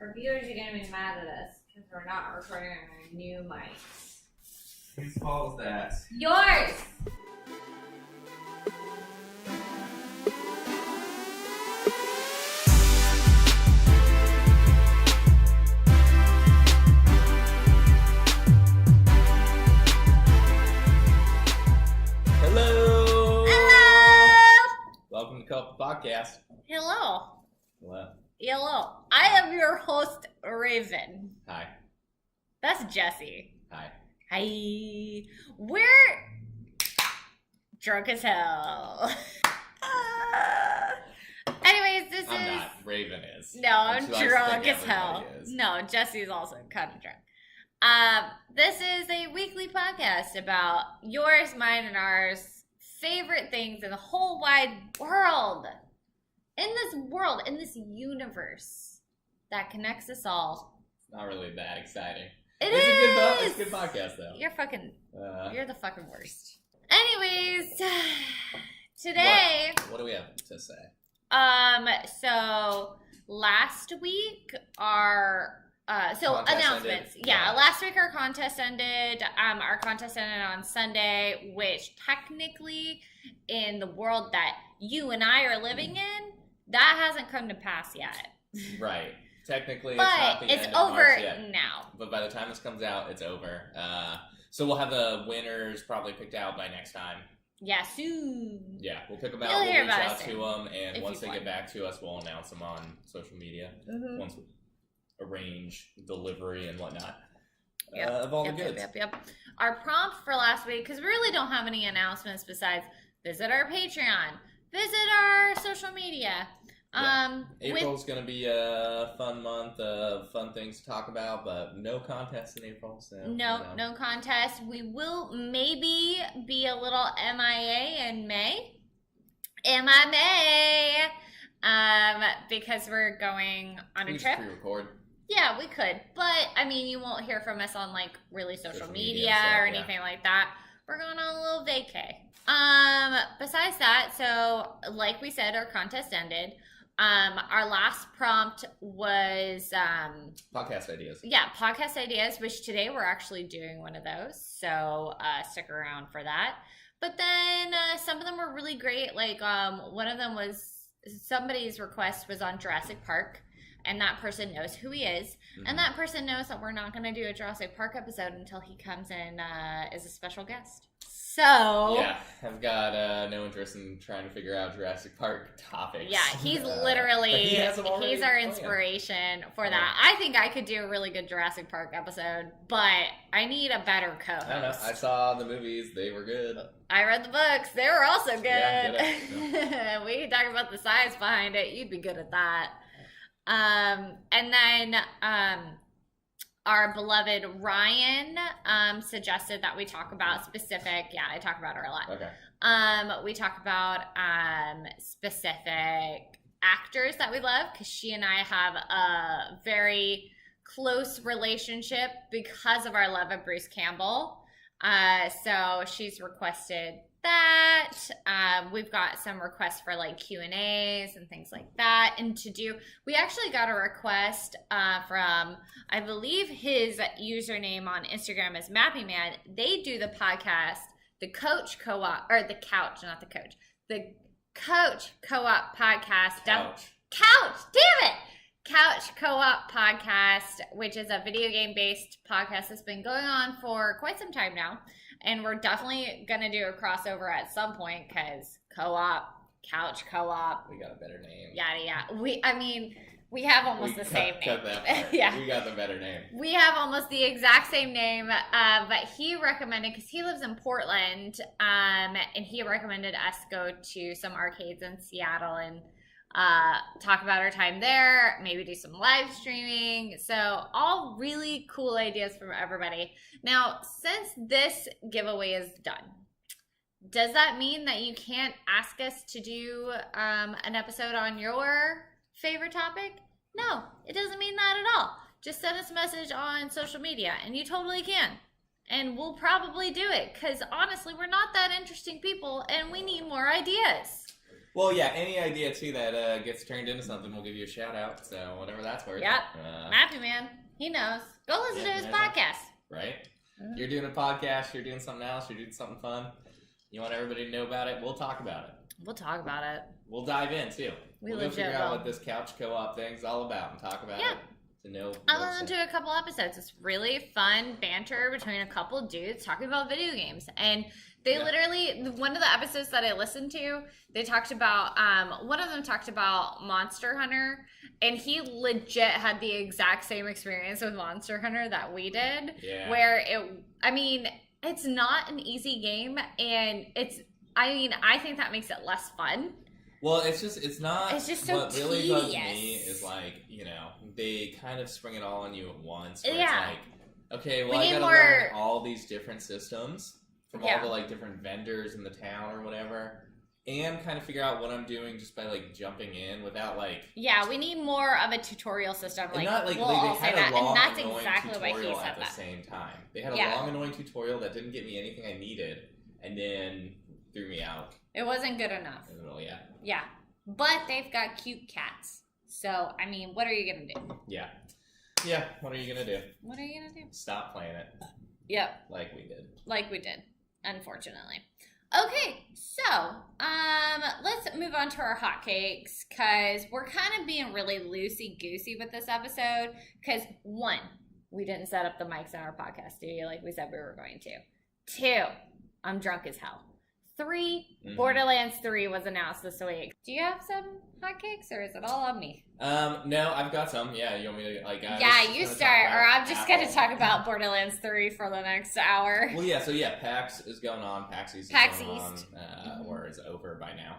Our viewers are going to be mad at us because we're not recording on our new mics. Whose fault is that? Yours! Hello! Hello! Welcome to Couple Podcast. Hello. Hello. Hello. I am your host, Raven. Hi. That's Jesse. Hi. Hi. We're drunk as hell. Anyways, this I'm is... not. Raven is. No, I'm And she likes to drunk think as hell. everybody is. No, Jesse's also kind of drunk. This is a weekly podcast about yours, mine, and ours favorite things in the whole wide world. In this universe that connects us all. Not really that exciting. It's It's a good podcast, though. You're the fucking worst. Anyways, today... What do we have to say? So last week our Contest announcements. ended. Yeah, Yeah. last week our contest ended. Our contest ended on Sunday, which technically in the world that you and I are living in, that hasn't come to pass yet. Right. Technically, it's But not the it's end of over March yet. now. But by the time this comes out, it's over. So we'll have the winners probably picked out by next time. Yeah, soon. Yeah, we'll pick them out. You'll We'll hear reach about out it to them, and if once you they get want. back to us, we'll announce them on social media. Mm-hmm. Once we arrange delivery and whatnot Yep, of all the goods. Yep. Our prompt for last week, because we really don't have any announcements besides visit our Patreon, visit our social media. April's going to be a fun month of fun things to talk about, but no contest in April. So No contest. We will maybe be a little MIA in May. Because we're going on a trip. Pre-record. Yeah, we could. But, I mean, you won't hear from us on, like, really social media stuff, or yeah. anything like that. We're going on a little vacay. Besides that, so, like we said, our contest ended. Our last prompt was... Podcast ideas. Yeah, podcast ideas, which today we're actually doing one of those. So, stick around for that. But then, some of them were really great. Like, one of them was... Somebody's request was on Jurassic Park. And that person knows who he is. Mm-hmm. And that person knows that we're not going to do a Jurassic Park episode until he comes in as a special guest. So... Yeah, I've got no interest in trying to figure out Jurassic Park topics. Yeah, he's literally... he's our planned. inspiration for that. I think I could do a really good Jurassic Park episode, but I need a better co-host. I don't know. I saw the movies. They were good. I read the books. They were also good. Yeah, we can talk about the science behind it. You'd be good at that. And then our beloved Ryan suggested that we talk about specific... Yeah, I talk about her a lot. Okay. We talk about specific actors that we love because she and I have a very close relationship because of our love of Bruce Campbell. So she's requested that. We've got some requests for like Q&As and things like that. And we actually got a request from, I believe his username on Instagram is MappyMan. They do the podcast, the Coach Co-op, or the Couch, not the Coach. The Coach Co-op podcast. Couch, damn it! Couch Co-op podcast, which is a video game based podcast that's been going on for quite some time now. And we're definitely going to do a crossover at some point because co-op, couch co-op. We got a better name. Yeah. We have almost the same name. Cut that part. Yeah. We got the better name. We have almost the exact same name, but he recommended, because he lives in Portland, and he recommended us go to some arcades in Seattle and talk about our time there, maybe do some live streaming. So all really cool ideas from everybody. Now, since this giveaway is done, does that mean that you can't ask us to do an episode on your favorite topic? No, it doesn't mean that at all. Just send us a message on social media and you totally can. And we'll probably do it because honestly, we're not that interesting people and we need more ideas. Well, yeah, any idea, too, that gets turned into something, we'll give you a shout-out, so whatever that's worth. Yep. Matthew, man. He knows. Go listen to his podcast. Right? Mm-hmm. You're doing a podcast, you're doing something else, you're doing something fun. You want everybody to know about it, we'll talk about it. We'll talk about it. We'll dive in, too. We'll figure out what this couch co-op thing's all about and talk about it. To know. I listened to a couple episodes. It's really fun banter between a couple dudes talking about video games. And they literally, one of the episodes that I listened to, they talked about, one of them talked about Monster Hunter. And he legit had the exact same experience with Monster Hunter that we did. Yeah. Where it's not an easy game. And I think that makes it less fun. Well, it's not. It's just so what really tedious. bugs me is they kind of spring it all on you at once. Where it's like, okay, well, I gotta learn all these different systems from all the different vendors in the town or whatever, and kind of figure out what I'm doing just by jumping in without we need more of a tutorial system. They had a long, annoying tutorial at the same time. They had a long, annoying tutorial that didn't get me anything I needed, and then threw me out. It wasn't good enough. Yeah. But they've got cute cats. So, what are you going to do? Yeah. What are you going to do? Stop playing it. Yep. Like we did. Unfortunately. Okay, so, let's move on to our hotcakes, because we're kind of being really loosey-goosey with this episode, because, 1, we didn't set up the mics in our podcast studio like we said we were going to. 2, I'm drunk as hell. 3, Borderlands 3 was announced this week. Do you have some hotcakes, or is it all on me? No, I've got some. Yeah, you want me to, you start, or I'm just going to talk about Borderlands 3 for the next hour. Well, PAX is going on. PAXEast is going on, or is over by now.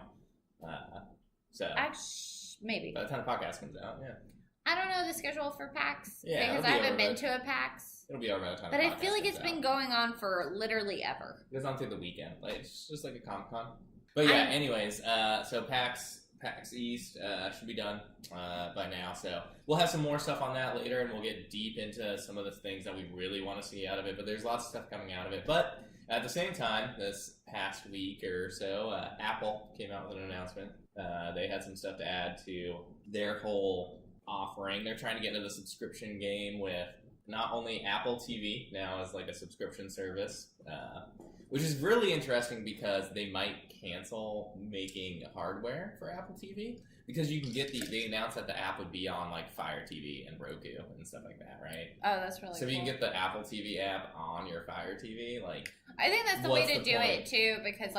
Maybe. By the time the podcast comes out, I don't know the schedule for PAX, because I be haven't been to a PAX. It'll be over by the time. But I feel like it's been going on for literally ever. It goes on through the weekend. It's just like a Comic-Con. But anyways, so PAXEast should be done by now. So we'll have some more stuff on that later, and we'll get deep into some of the things that we really want to see out of it. But there's lots of stuff coming out of it. But at the same time, this past week or so, Apple came out with an announcement. They had some stuff to add to their whole offering. They're trying to get into the subscription game with not only Apple TV now as a subscription service, which is really interesting because they might cancel making hardware for Apple TV, because you can get they announced that the app would be on Fire TV and Roku and stuff like that, right? Oh, that's really cool. So if you can get the Apple TV app on your Fire TV, I think that's the way to do it too, because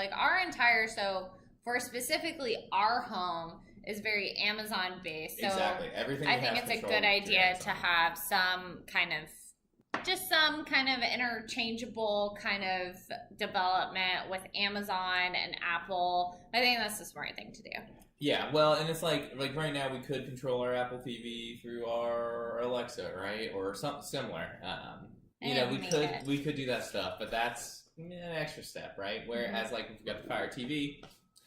for specifically our home is very Amazon based. So exactly. Everything I think it's a good idea to have some kind of interchangeable kind of development with Amazon and Apple. I think that's the smart thing to do. Yeah, well, and it's like right now we could control our Apple TV through our Alexa, right, or something similar. We could do that stuff, but that's an extra step, right? Whereas we've got the Fire TV.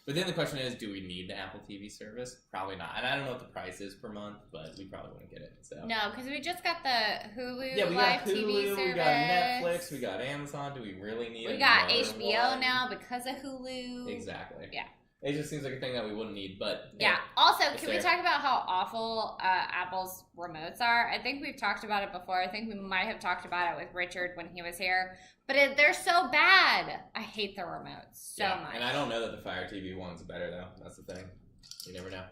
But then the question is, do we need the Apple TV service? Probably not. And I don't know what the price is per month, but we probably wouldn't get it. So no, because we just got the Hulu we live got Hulu, TV service. We got Netflix, we got Amazon. Do we really need it? We got HBO now because of Hulu. Exactly. Yeah. It just seems like a thing that we wouldn't need, but... Yeah. Also, can we talk about how awful Apple's remotes are? I think we've talked about it before. I think we might have talked about it with Richard when he was here. But they're so bad. I hate the remotes so much. And I don't know that the Fire TV one's better, though. That's the thing. You never know.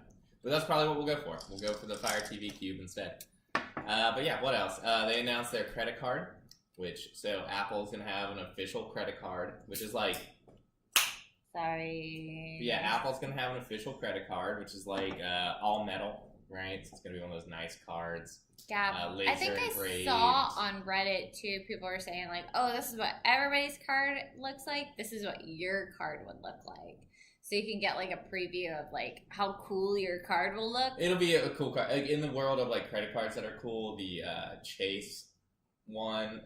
But that's probably what we'll go for. We'll go for the Fire TV Cube instead. But yeah, what else? They announced their credit card, so Apple's going to have an official credit card, which is Sorry. Yeah, Apple's going to have an official credit card, which is all metal, right? So it's going to be one of those nice cards. Yeah, laser I think engraved. I saw on Reddit, too, people were saying, oh, this is what everybody's card looks like. This is what your card would look like. So you can get, a preview of, how cool your card will look. It'll be a cool card. In the world of, credit cards that are cool, the Chase one,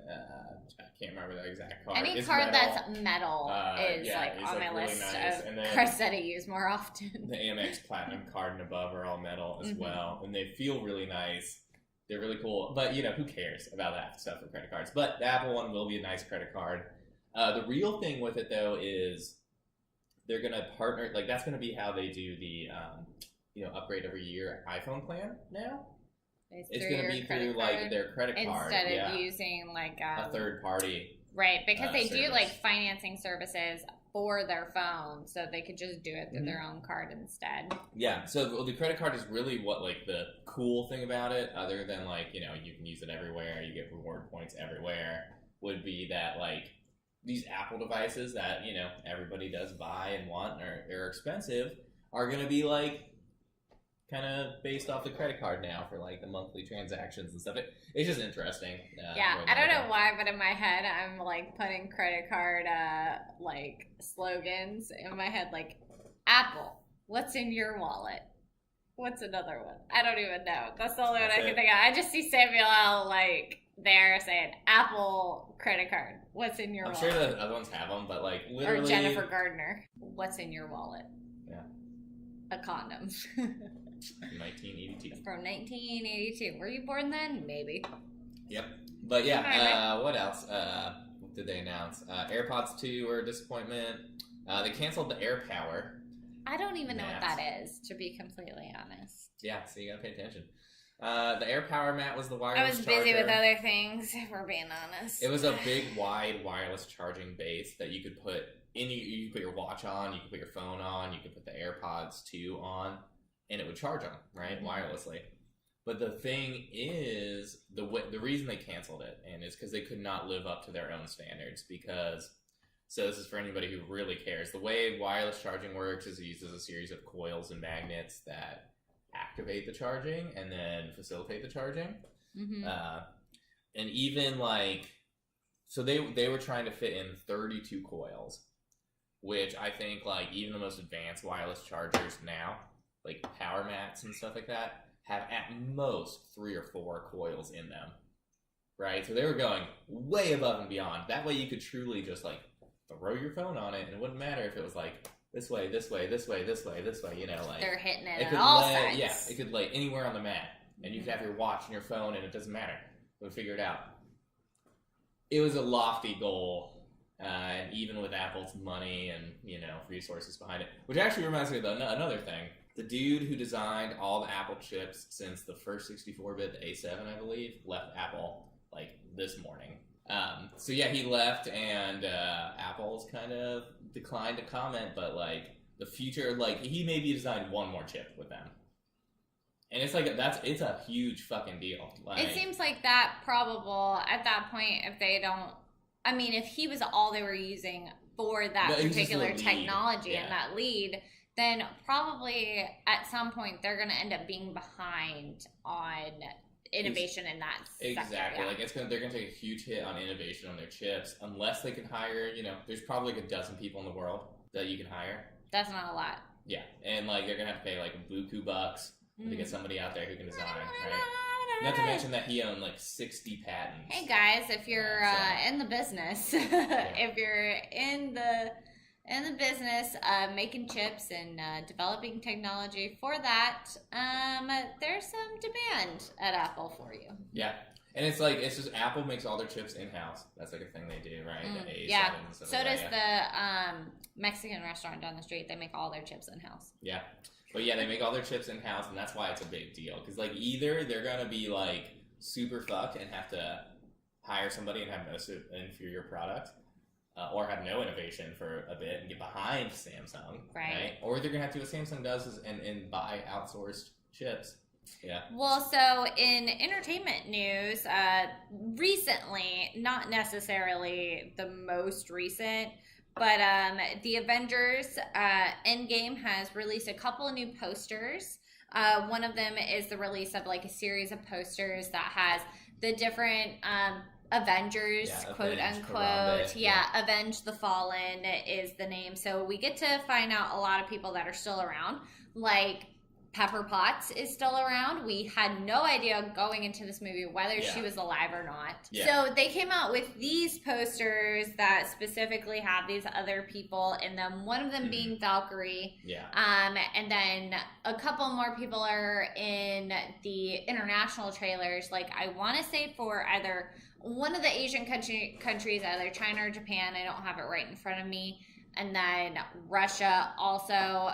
I can't remember the exact card. Any card that's metal is on my really list nice. of cards that I use more often. The Amex Platinum card and above are all metal as well, and they feel really nice. They're really cool, but who cares about that stuff for credit cards? But the Apple one will be a nice credit card. The real thing with it though is they're gonna partner. Like that's gonna be how they do the upgrade every year iPhone plan now. It's going to be through like their credit card instead of using like a third party, right? Because they service. do like financing services for their phone, so they could just do it through their own card instead. Yeah, so the credit card is really what like the cool thing about it, other than like you can use it everywhere, you get reward points everywhere. Would be that like these Apple devices that everybody does buy and want and are expensive are going to be like kind of based off the credit card now for like the monthly transactions and stuff. It's just interesting. I don't know why, but in my head, I'm like putting credit card like slogans in my head, like Apple, what's in your wallet? What's another one? I don't even know. That's the only one I can think of. I just see Samuel L. like there saying Apple credit card, what's in your wallet? I'm sure the other ones have them, but like literally. Or Jennifer Gardner, what's in your wallet? Yeah. A condom. 1982. From 1982. Were you born then? Maybe. Yep. But yeah, what else? What did they announce? AirPods 2 were a disappointment. They canceled the AirPower. I don't even know what that is, to be completely honest. Yeah, so you gotta pay attention. The AirPower mat was the wireless charger. I was busy with other things, if we're being honest. It was a big, wide wireless charging base that you could put you could put your watch on, you could put your phone on, you could put the AirPods 2 on, and it would charge them, right, wirelessly. But the thing is, the reason they canceled it, and is because they could not live up to their own standards. So this is for anybody who really cares. The way wireless charging works is it uses a series of coils and magnets that activate the charging and then facilitate the charging. Mm-hmm. And even like, so they were trying to fit in 32 coils, which I think like even the most advanced wireless chargers now, like power mats and stuff like that, have at most 3 or 4 coils in them, right? So they were going way above and beyond. That way you could truly just like throw your phone on it and it wouldn't matter if it was like this way, this way, this way, this way, this way, like they're hitting it at all sides. Yeah, it could lay anywhere on the mat, and you could have your watch and your phone, and it doesn't matter. We'll figure it out. It was a lofty goal, and even with Apple's money and resources behind it, which actually reminds me of another thing. The dude who designed all the Apple chips since the first 64-bit, the A7, I believe, left Apple like this morning. So yeah, he left, and Apple's kind of declined to comment, but like the future, like he maybe designed one more chip with them, and it's like it's a huge fucking deal. Like, it seems like that probable at that point if they don't. I mean, if he was all they were using for that particular technology and that lead, then probably at some point they're going to end up being behind on innovation in that exactly sector, yeah. Like they're gonna take a huge hit on innovation on their chips unless they can hire there's probably like a dozen people in the world that you can hire. That's not a lot. Yeah, and like they're gonna have to pay like buku bucks to get somebody out there who can design, right? Not to mention that he owned like 60 patents. Hey guys, if you're in the business, if you're in the business of making chips and developing technology for that, there's some demand at Apple for you. Yeah, and it's just Apple makes all their chips in-house. That's like a thing they do, right? The A7 yeah. And stuff so like does that, the Mexican restaurant down the street. They make all their chips in-house. Yeah. But yeah, they make all their chips in-house, and that's why it's a big deal. Because like either they're going to be like super fucked and have to hire somebody and have an inferior product, or have no innovation for a bit and get behind Samsung, right? Or they're going to have to do what Samsung does and buy outsourced chips. Yeah. Well, so in entertainment news, recently, not necessarily the most recent, but the Avengers Endgame has released a couple of new posters. One of them is the release of like a series of posters that has the different Avengers, quote unquote. Avenge the Fallen is the name. So we get to find out a lot of people that are still around. Like Pepper Potts is still around. We had no idea going into this movie whether she was alive or not. Yeah. So they came out with these posters that specifically have these other people in them. One of them being Valkyrie. Yeah. And then a couple more people are in the international trailers. Like I want to say for either one of the Asian countries, either China or Japan. I don't have it right in front of me. And then Russia also,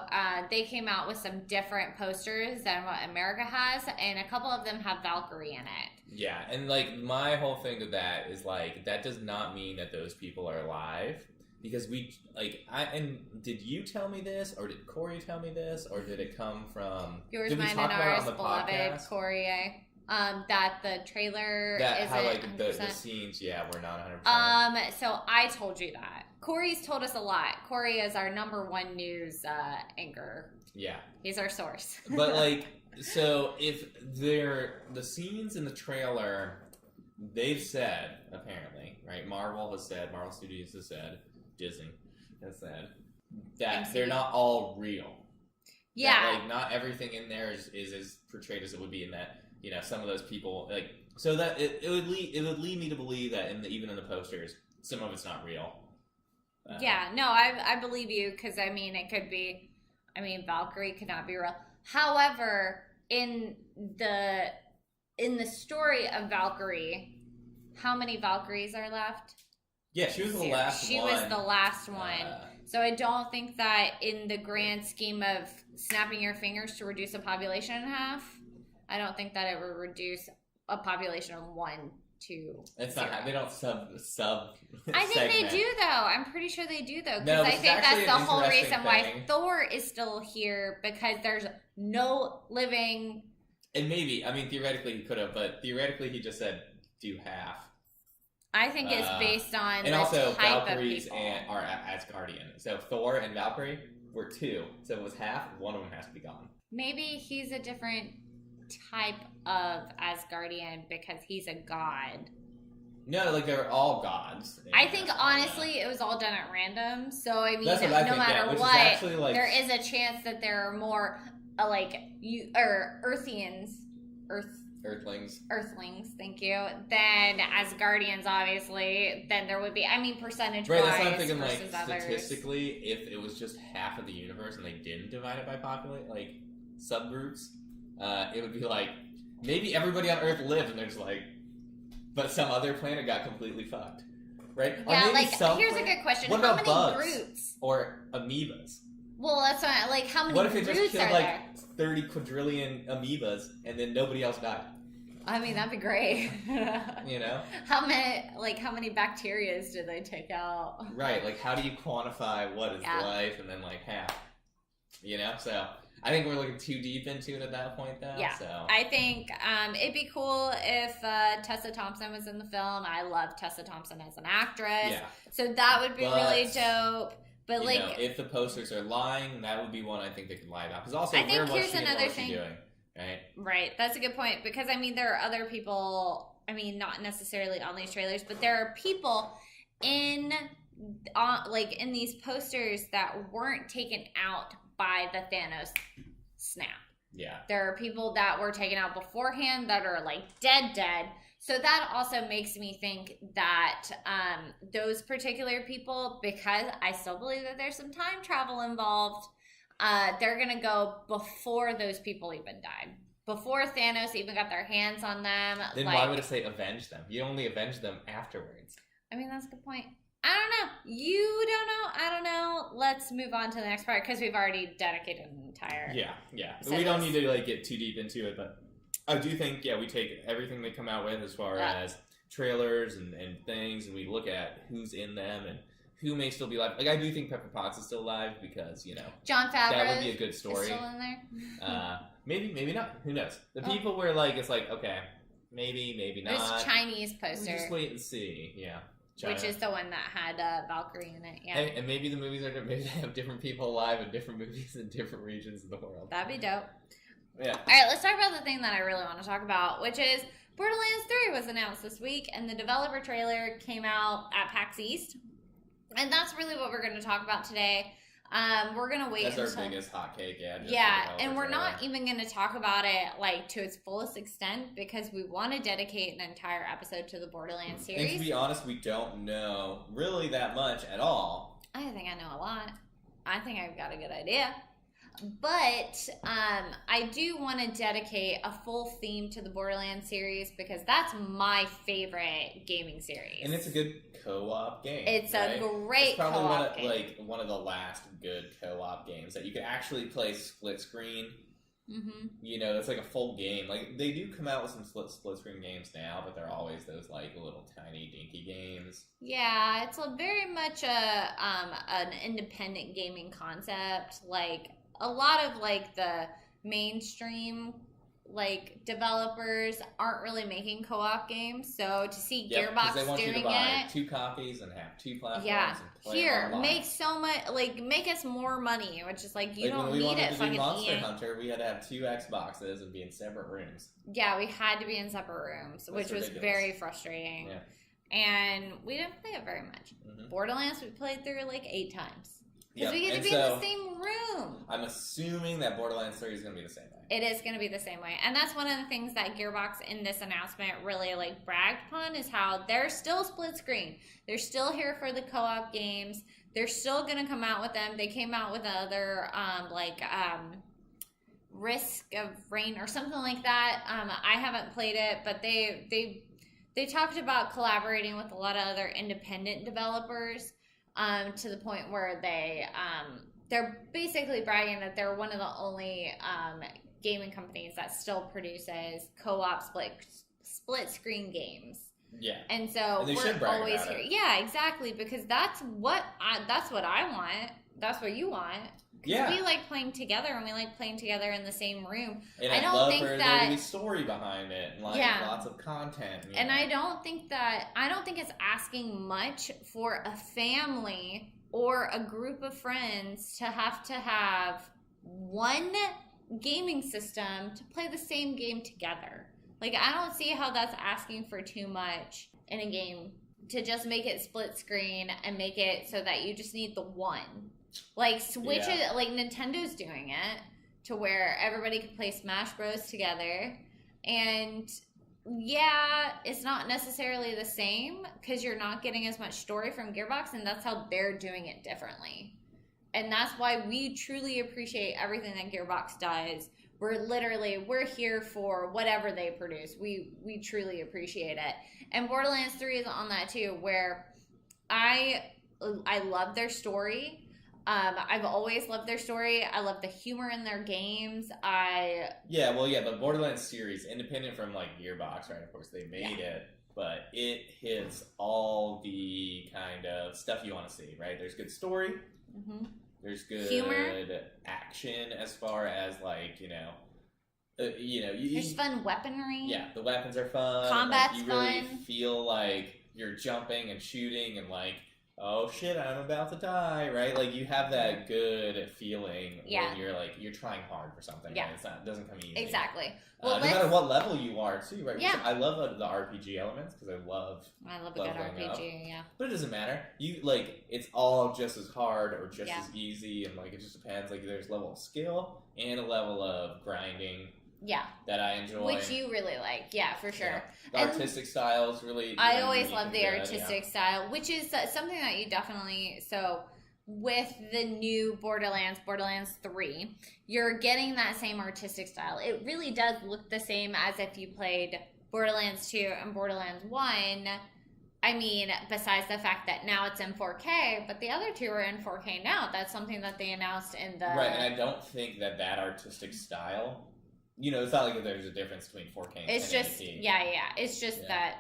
they came out with some different posters than what America has, and a couple of them have Valkyrie in it. Yeah, and like my whole thing with that is like that does not mean that those people are alive, because did you tell me this, or did Corey tell me this, or did it come from yours, mine, and ours, beloved Corey? That the trailer isn't how like the scenes, were not 100%. So I told you that. Corey's told us a lot. Corey is our #1 news anchor. Yeah, he's our source. But like, so if the scenes in the trailer, they've said apparently, right? Marvel Studios has said, Disney has said that MCU. They're not all real. Yeah, that, like not everything in there is as portrayed as it would be in that. You know, some of those people like so that it would lead me to believe that even in the posters, some of it's not real. I believe you, because I mean it could be. I mean Valkyrie could not be real. However, in the story of Valkyrie, how many Valkyries are left? Yeah, she was the last one. She was the last one. So I don't think that in the grand scheme of snapping your fingers to reduce a population in half, I don't think that it would reduce a population of 1 to It's 0. not. They don't sub. I think they do, though. I'm pretty sure they do, though. No, Because I think that's the whole reason thing. why Thor is still here, because there's no living. And maybe, I mean, theoretically he could have, but theoretically he just said do half. I think it's based on and the also type Valkyries of people. are Asgardian. So Thor and Valkyrie were 2. So it was half. One of them has to be gone. Maybe he's a different type of Asgardian because he's a god. No, like they're all gods. I think honestly it was all done at random. So I mean, That's what I no think, matter which is what, actually, like, there is a chance that there are more Earthlings, thank you, than Asgardians, obviously, then there would be, I mean, percentage-wise right, that's what I'm thinking, like, versus others. statistically, if it was just half of the universe and they didn't divide it by subgroups, it would be like, maybe everybody on Earth lived, and there's like, but some other planet got completely fucked, right? Yeah, here's a good question. What how about many bugs? Brutes? Or amoebas? Well, that's not, how many What if it Brutes just killed, are there? 30 quadrillion amoebas, and then nobody else died? I mean, that'd be great. You know? How many bacterias did they take out? Right, how do you quantify what is life, and then, half? You know? So, I think we're looking too deep into it at that point, though. Yeah, so. I think it'd be cool if Tessa Thompson was in the film. I love Tessa Thompson as an actress. Yeah. So that would be really dope. But if the posters are lying, that would be one I think they could lie about. Because also, I think where was here's she and another what was thing. she doing? Right? Right. That's a good point. Because, I mean, there are other people, I mean, not necessarily on these trailers, but there are people in these posters that weren't taken out by the Thanos snap. Yeah. There are people that were taken out beforehand that are, dead. So that also makes me think that those particular people, because I still believe that there's some time travel involved, they're going to go before those people even died. Before Thanos even got their hands on them. Then why would it say avenge them? You only avenge them afterwards. I mean, that's a good point. I don't know. You don't know. I don't know. Let's move on to the next part because we've already dedicated an entire... Yeah. But we don't need to get too deep into it, but I do think, we take everything they come out with as far as trailers and things, and we look at who's in them and who may still be alive. I do think Pepper Potts is still alive because, John Favreau that would be a good story. is still in there. Maybe not. Who knows? The people where, it's okay, maybe not. There's Chinese poster. We'll just wait and see, yeah. China. Which is the one that had Valkyrie in it, yeah. And maybe the movies maybe they have different people alive in different movies in different regions of the world. That'd be dope. Yeah. Alright, let's talk about the thing that I really want to talk about, which is Borderlands 3 was announced this week, and the developer trailer came out at PAXEast. And that's really what we're going to talk about today. We're going to wait until... That's our biggest hot cake, yeah. And we're not even going to talk about it, to its fullest extent, because we want to dedicate an entire episode to the Borderlands series. And to be honest, we don't know really that much at all. I think I know a lot. I think I've got a good idea. But I do want to dedicate a full theme to the Borderlands series because that's my favorite gaming series. And it's a good co-op game. It's right? a great co-op game. Like one of the last good co-op games that you can actually play split screen. Mm-hmm. You know, it's like a full game. Like they do come out with some split screen games now, but they're always those like little tiny dinky games. Yeah, it's very much an independent gaming concept. Like a lot of like the mainstream like developers aren't really making co-op games, so to see Gearbox they want doing you to buy it, 2 copies and have 2 platforms. yeah, and play here online. make so much, like make us more money, which is like you like don't when we need wanted it. to Fucking do Monster EA. Hunter, we had to have 2 Xboxes and be in separate rooms. Yeah, we had to be in separate rooms, That's which ridiculous. was very frustrating. Yeah. And we didn't play it very much. Mm-hmm. Borderlands we played through like 8 times. Yep. Because we get to be in the same room. I'm assuming that Borderlands 3 is going to be the same way. It is going to be the same way. And that's one of the things that Gearbox in this announcement really like bragged upon is how they're still split screen. They're still here for the co-op games. They're still going to come out with them. They came out with other Risk of Rain or something like that. I haven't played it, but they talked about collaborating with a lot of other independent developers. To the point where they're basically bragging that they're one of the only gaming companies that still produces co-op split screen games. Yeah, and so we're always here. Yeah, exactly, because that's what I want. That's what you want. Yeah, we like playing together, and we like playing together in the same room. And I don't think there to be story behind it, and lots of content. And I don't think it's asking much for a family or a group of friends to have one gaming system to play the same game together. Like, I don't see how that's asking for too much in a game to just make it split screen and make it so that you just need the one. Like, Switch it, like Nintendo's doing it to where everybody can play Smash Bros. Together. And yeah, it's not necessarily the same because you're not getting as much story from Gearbox, and that's how they're doing it differently. And that's why we truly appreciate everything that Gearbox does. We're here for whatever they produce. We truly appreciate it. And Borderlands 3 is on that too, where I love their story. I've always loved their story. I love the humor in their games. The Borderlands series, independent from like Gearbox, right? Of course, they made it, but it hits all the kind of stuff you want to see, right? There's good story. Mm-hmm. There's good humor, action, as far as like there's fun weaponry. Yeah, the weapons are fun. Combat's you really fun. Feel like you're jumping and shooting and like, oh shit, I'm about to die, right? Like you have that good feeling when you're trying hard for something. Yeah, right? It doesn't come easy. Exactly. Well, no matter what level you are, too, right? Yeah. I love the RPG elements because I love a good RPG. Yeah. But it doesn't matter. It's all just as hard or just as easy, and like it just depends. Like there's a level of skill and a level of grinding. Yeah. That I enjoy. Which you really like. Yeah, for sure. Yeah. The artistic style is really... I always love the artistic style, which is something that you definitely... So, with the new Borderlands 3, you're getting that same artistic style. It really does look the same as if you played Borderlands 2 and Borderlands 1. I mean, besides the fact that now it's in 4K, but the other two are in 4K now. That's something that they announced in the... Right, and I don't think that artistic style... it's not like there's a difference between 4K and 1080p. It's just, it's just that,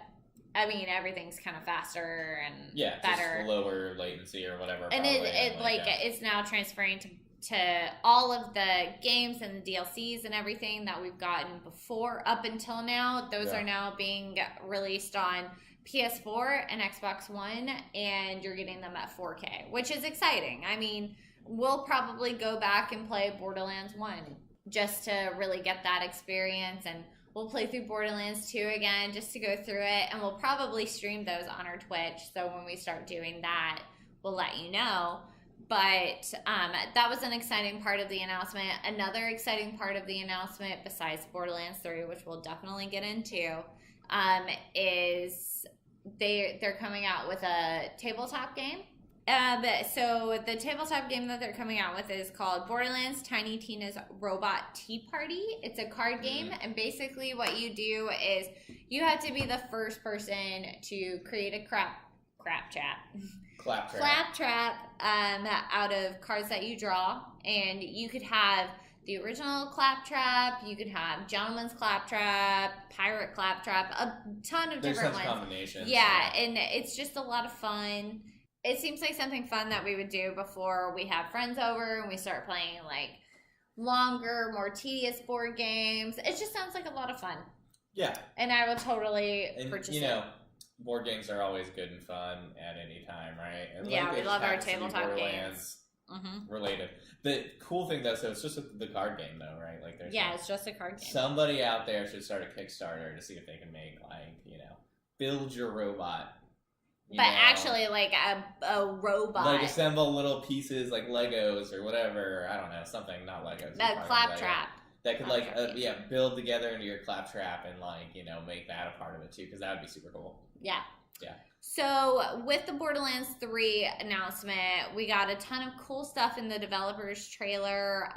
I mean, everything's kind of faster and better. Just lower latency or whatever. And it's now transferring to all of the games and the DLCs and everything that we've gotten before up until now. Those are now being released on PS4 and Xbox One, and you're getting them at 4K, which is exciting. I mean, we'll probably go back and play Borderlands 1. Just to really get that experience, and we'll play through Borderlands 2 again just to go through it, and we'll probably stream those on our Twitch, so when we start doing that, we'll let you know. But that was an exciting part of the announcement. Another exciting part of the announcement, besides Borderlands 3, which we'll definitely get into, is they're coming out with a tabletop game. So the tabletop game that they're coming out with is called Borderlands Tiny Tina's Robot Tea Party. It's a card game, and basically what you do is you have to be the first person to create a claptrap out of cards that you draw, and you could have the original claptrap, you could have gentleman's claptrap, pirate claptrap, a ton of different ones. Combinations. Yeah, and it's just a lot of fun. It seems like something fun that we would do before we have friends over and we start playing like longer, more tedious board games. It just sounds like a lot of fun. Yeah. And I will totally purchase it. Board games are always good and fun at any time, right? And yeah, we love our tabletop games. Related. The cool thing though, so it's just the card game though, right? Like there's it's just a card game. Somebody out there should start a Kickstarter to see if they can make build your robot. Actually like a robot. Like assemble little pieces like Legos or whatever. I don't know, something not Legos. That claptrap. That could build together into your claptrap and make that a part of it too, because that would be super cool. Yeah. Yeah. So with the Borderlands 3 announcement, we got a ton of cool stuff in the developers trailer.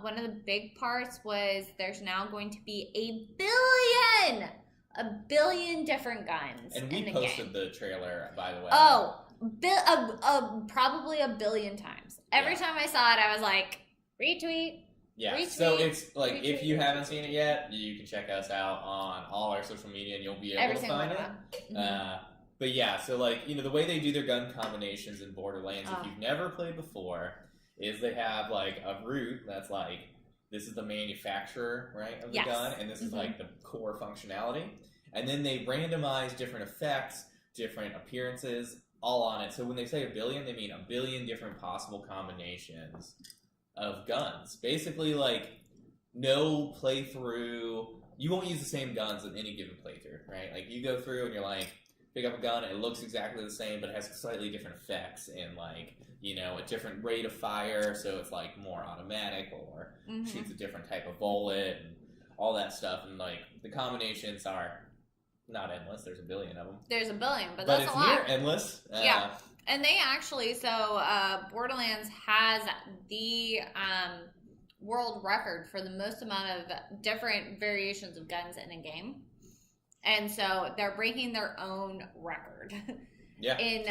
One of the big parts was there's now going to be a billion different guns. And we posted the trailer, by the way. Oh, probably a billion times. Every time I saw it, I was like, retweet. Yeah, retweet, so it's like retweet. If you haven't seen it yet, you can check us out on all our social media and you'll be able to find it. But yeah, so the way they do their gun combinations in Borderlands, if you've never played before, is they have like a root that's like, this is the manufacturer, right, of the gun, and this is like the core functionality. And then they randomize different effects, different appearances, all on it. So when they say a billion, they mean a billion different possible combinations of guns. Basically, like, no playthrough, you won't use the same guns in any given playthrough, right? Like, you go through and you're like, pick up a gun, it looks exactly the same, but it has slightly different effects and, like, a different rate of fire, so it's, like, more automatic or shoots a different type of bullet and all that stuff. And, like, the combinations are not endless. There's a billion of them. There's a billion, but that's a lot. But it's near endless. Yeah. And they actually, Borderlands has the world record for the most amount of different variations of guns in a game. And so they're breaking their own record in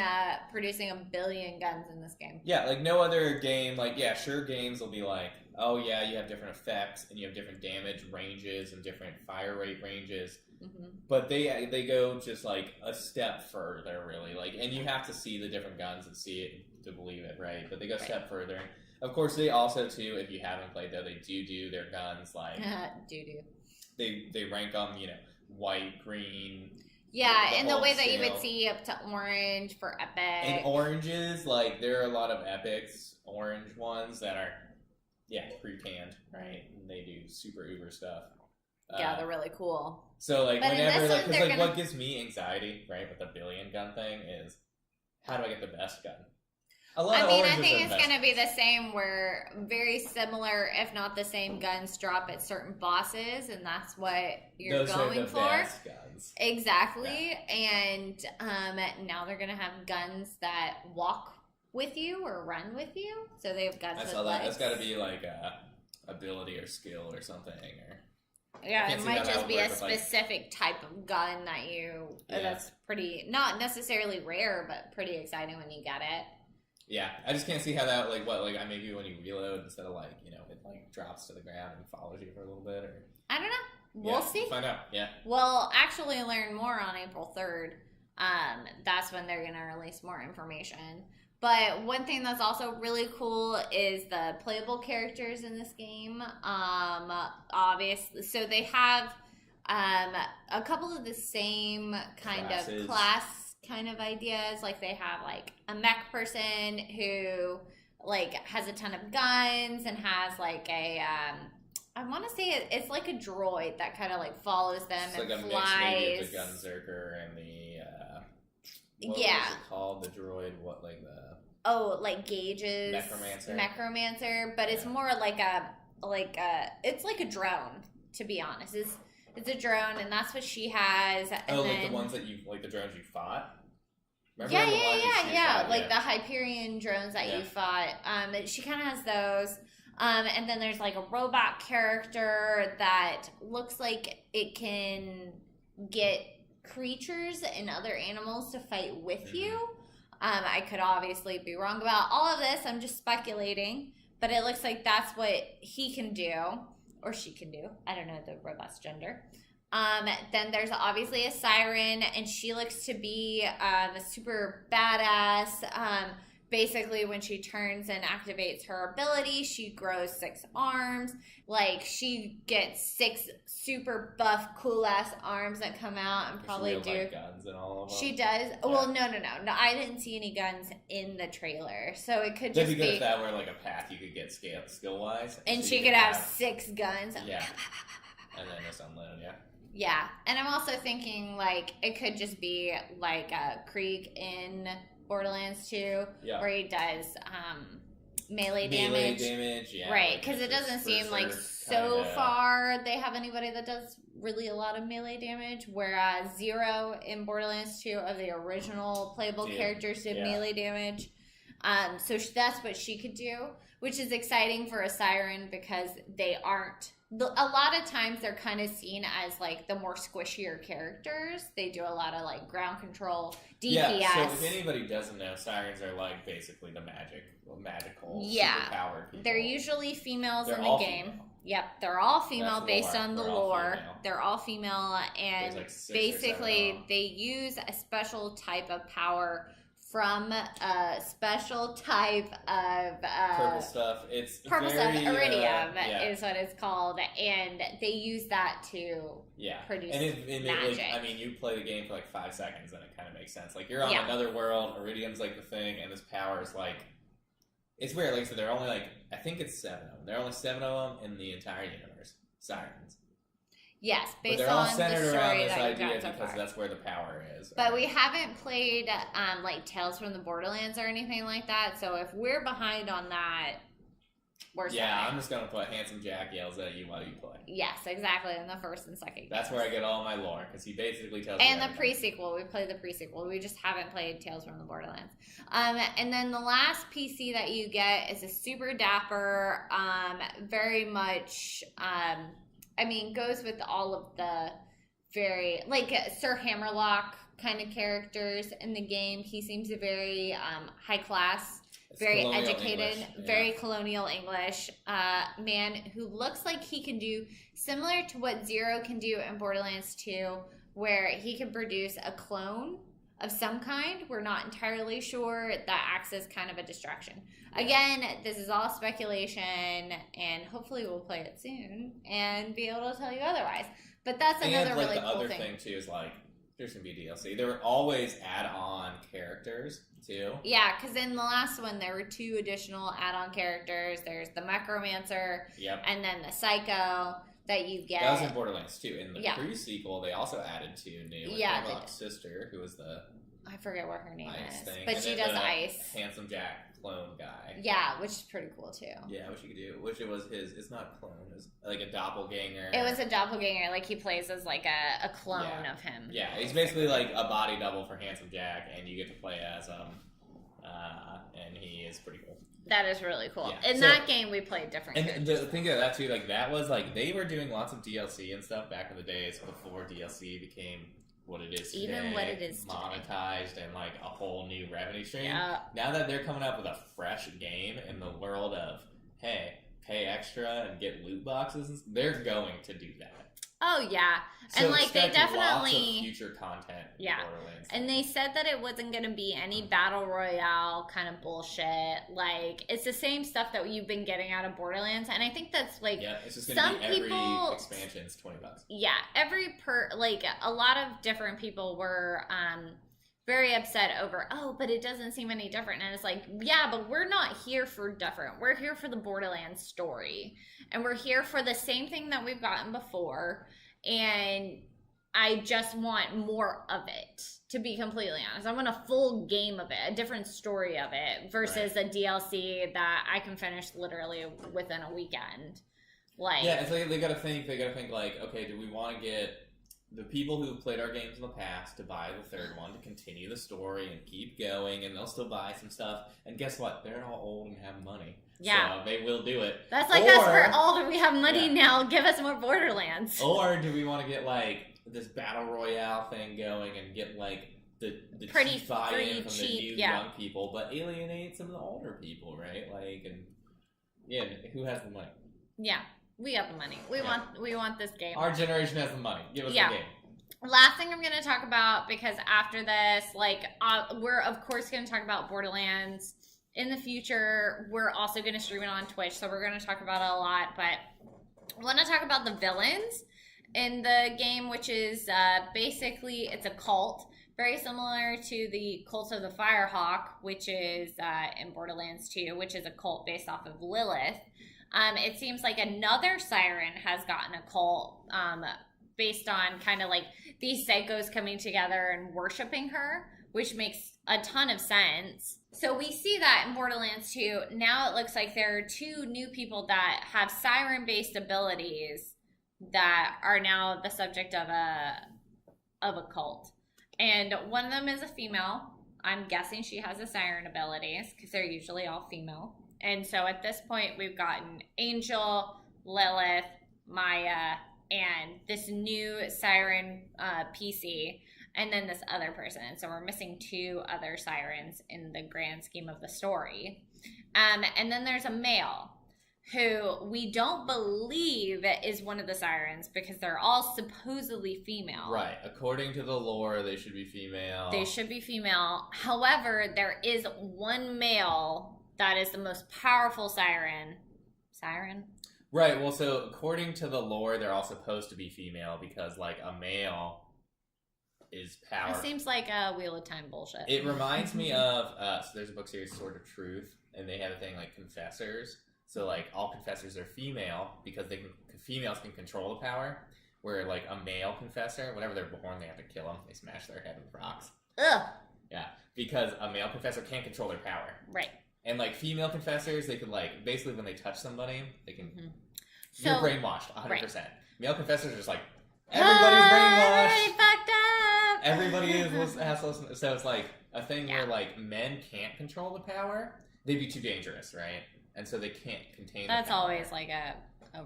producing a billion guns in this game. Yeah, like no other game. Like, sure, games will be like, oh yeah, you have different effects and you have different damage ranges and different fire rate ranges. But they go just like a step further, really. Like, and you have to see the different guns and see it to believe it, right? But they go a step further. Of course, they also too, if you haven't played though, they do their guns like They rank them, white, green. Yeah, in the way that you would see up to orange for epic. And oranges, like there are a lot of epics, orange ones that are pre-canned, right? And they do super uber stuff. Yeah, they're really cool. So, like, but whenever, like, because, like, what gives me anxiety, right, with the billion gun thing is, how do I get the best gun? I think it's going to be the same where very similar, if not the same guns drop at certain bosses, and that's what you're going for. Best guns. Exactly. Yeah. And now they're going to have guns that walk with you or run with you. So they have guns with legs. That's got to be, like, a ability or skill or something, or... Yeah, it might just be a specific type of gun that that's pretty, not necessarily rare, but pretty exciting when you get it. Yeah, I just can't see how that, maybe when you reload, instead of, it, drops to the ground and follows you for a little bit, or... I don't know. We'll see. Find out, yeah. We'll actually learn more on April 3rd. That's when they're going to release more information. But one thing that's also really cool is the playable characters in this game. Obviously, so they have a couple of the same kind of class kind of ideas. Like they have like a mech person who like has a ton of guns and has like a I want to say it's like a droid that kind of like follows them and like flies. Mix maybe of the Gunzerker and the what was it called? The droid? What like Gage's Necromancer, but it's more like it's like a drone, to be honest. It's a drone, and that's what she has. And like the ones that the drones you fought? Remember Yeah, in the one she shot, like the Hyperion drones that you fought. She kind of has those. And then there's like a robot character that looks like it can get creatures and other animals to fight with you. I could obviously be wrong about all of this. I'm just speculating. But it looks like that's what he can do. Or she can do. I don't know the robot's gender. Then there's obviously a siren, and she looks to be a super badass. Basically, when she turns and activates her ability, she grows 6 arms. Like, she gets 6 super buff, cool-ass arms that come out and probably do... Like guns and all of them. She does. Yeah. Well, no. I didn't see any guns in the trailer. So it could just be... That'd be good if that were like a path you could get skill-wise. And she could have 6 guns. Yeah. And then just unload, yeah. Yeah. And I'm also thinking, like, it could just be like a Krieg in Borderlands 2, where he does melee damage. Yeah. Right, because it doesn't seem like so far they have anybody that does really a lot of melee damage, whereas Zero in Borderlands 2 of the original playable characters did melee damage. So that's what she could do, which is exciting for a Siren because they aren't... A lot of times they're kind of seen as like the more squishier characters. They do a lot of like ground control, DPS. Yeah, so if anybody doesn't know, Sirens are like basically the magical, superpowered people. They're usually females in the game. Female. Yep, they're all female based on the lore. They're all female, and like basically they use a special type of power from a special type of purple stuff. It's purple stuff. Iridium is what it's called, and they use that to produce magic. I mean, you play the game for like 5 seconds, and it kind of makes sense. Like you're on another world. Iridium's like the thing, and this power is like it's weird. Like so, they're only like I think it's 7 of them. There are only 7 of them in the entire universe. Sirens. Yes, based they're all on centered the story around this that idea you've got so because far. that's where the power is. But we haven't played like Tales from the Borderlands or anything like that. So if we're behind on that, we're sorry. I'm just gonna put Handsome Jack yells at you while you play. Yes, exactly. In the first and second. That's where I get all my lore because he basically tells. And the pre-sequel, we played the pre-sequel. We just haven't played Tales from the Borderlands. And then the last PC that you get is a super dapper, very much. I mean, goes with all of the very, like, Sir Hammerlock kind of characters in the game. He seems a very high class, very educated, very colonial English man who looks like he can do similar to what Zero can do in Borderlands 2, where he can produce a clone of some kind. We're not entirely sure. That acts as kind of a distraction. Again, this is all speculation, and hopefully we'll play it soon and be able to tell you otherwise. But that's another really cool thing. The other thing, too, is like, there's going to be DLC. There were always add-on characters, too. Yeah, because in the last one, there were 2 additional add-on characters. There's the Necromancer, and then the Psycho that you get. That was in Borderlands 2. In the pre-sequel, they also added 2 new. Hammerlock's sister, who was the... I forget what her name is. Thing. But she does ice. Handsome Jack clone guy. Yeah, which is pretty cool too. Yeah, which you could do. Which it was his. It's not a clone. It was like a doppelganger. It was a doppelganger. Like he plays as like a clone of him. Yeah, he's basically like a body double for Handsome Jack, and you get to play as and he is pretty cool. That is really cool. Yeah. In that game, we played different. And think of that too. Like that was like they were doing lots of DLC and stuff back in the days before DLC became what it is today, even what it is monetized and like a whole new revenue stream. Yeah. Now that they're coming up with a fresh game in the world of hey, pay extra and get loot boxes, they're going to do that. Oh yeah, so and like they definitely lots of future content. Borderlands. And they said that it wasn't going to be any battle royale kind of bullshit. Like it's the same stuff that you've been getting out of Borderlands, and I think that's like it's just going to be every expansion's $20. Yeah, like a lot of different people were very upset over. Oh, but it doesn't seem any different, and it's like but we're not here for different. We're here for the Borderlands story, and we're here for the same thing that we've gotten before. And I just want more of it, to be completely honest. I want a full game of it, a different story of it, versus a DLC that I can finish literally within a weekend. Like, it's like they gotta think like, okay, do we want to get the people who've played our games in the past to buy the third one to continue the story and keep going, and they'll still buy some stuff. And guess what? They're all old and have money. Yeah. So they will do it. That's like us. We're older. We have money now. Give us more Borderlands. Or do we want to get like this battle royale thing going and get like the pretty cheap buy-in from the new yeah. young people, but alienate some of the older people, right? Like, and yeah, who has the money? Yeah, we have the money. We want this game. Our generation has the money. Give us the game. Last thing I'm going to talk about, because after this, like, we're of course going to talk about Borderlands in the future. We're also going to stream it on Twitch, so we're going to talk about it a lot. But I want to talk about the villains in the game, which is basically it's a cult. Very similar to the Cult of the Firehawk, which is in Borderlands 2, which is a cult based off of Lilith. It seems like another siren has gotten a cult based on kind of like these psychos coming together and worshiping her, which makes a ton of sense. So we see that in Borderlands 2. Now it looks like there are 2 new people that have siren-based abilities that are now the subject of a cult. And one of them is a female. I'm guessing she has the siren abilities because they're usually all female. And so at this point, we've gotten Angel, Lilith, Maya, and this new siren PC, and then this other person. So we're missing 2 other sirens in the grand scheme of the story. And then there's a male who we don't believe is one of the sirens because they're all supposedly female. Right. According to the lore, they should be female. They should be female. However, there is one male that is the most powerful siren. Siren? Right. Well, so according to the lore, they're all supposed to be female because, like, a male is power. It seems like a Wheel of Time bullshit. It reminds me of, so there's a book series, Sword of Truth, and they have a thing like confessors. So, like, all confessors are female because females can control the power, where, like, a male confessor, whenever they're born, they have to kill them. They smash their head with rocks. Ugh. Yeah, because a male confessor can't control their power. Right. And, like, female confessors, they could, like, basically when they touch somebody, they can... Mm-hmm. You're brainwashed, 100%. Right. Male confessors are just like, everybody's brainwashed! Fucked up! Everybody is... So it's, like, a thing where, like, men can't control the power. They'd be too dangerous, right? And so they can't contain That's the power. always like a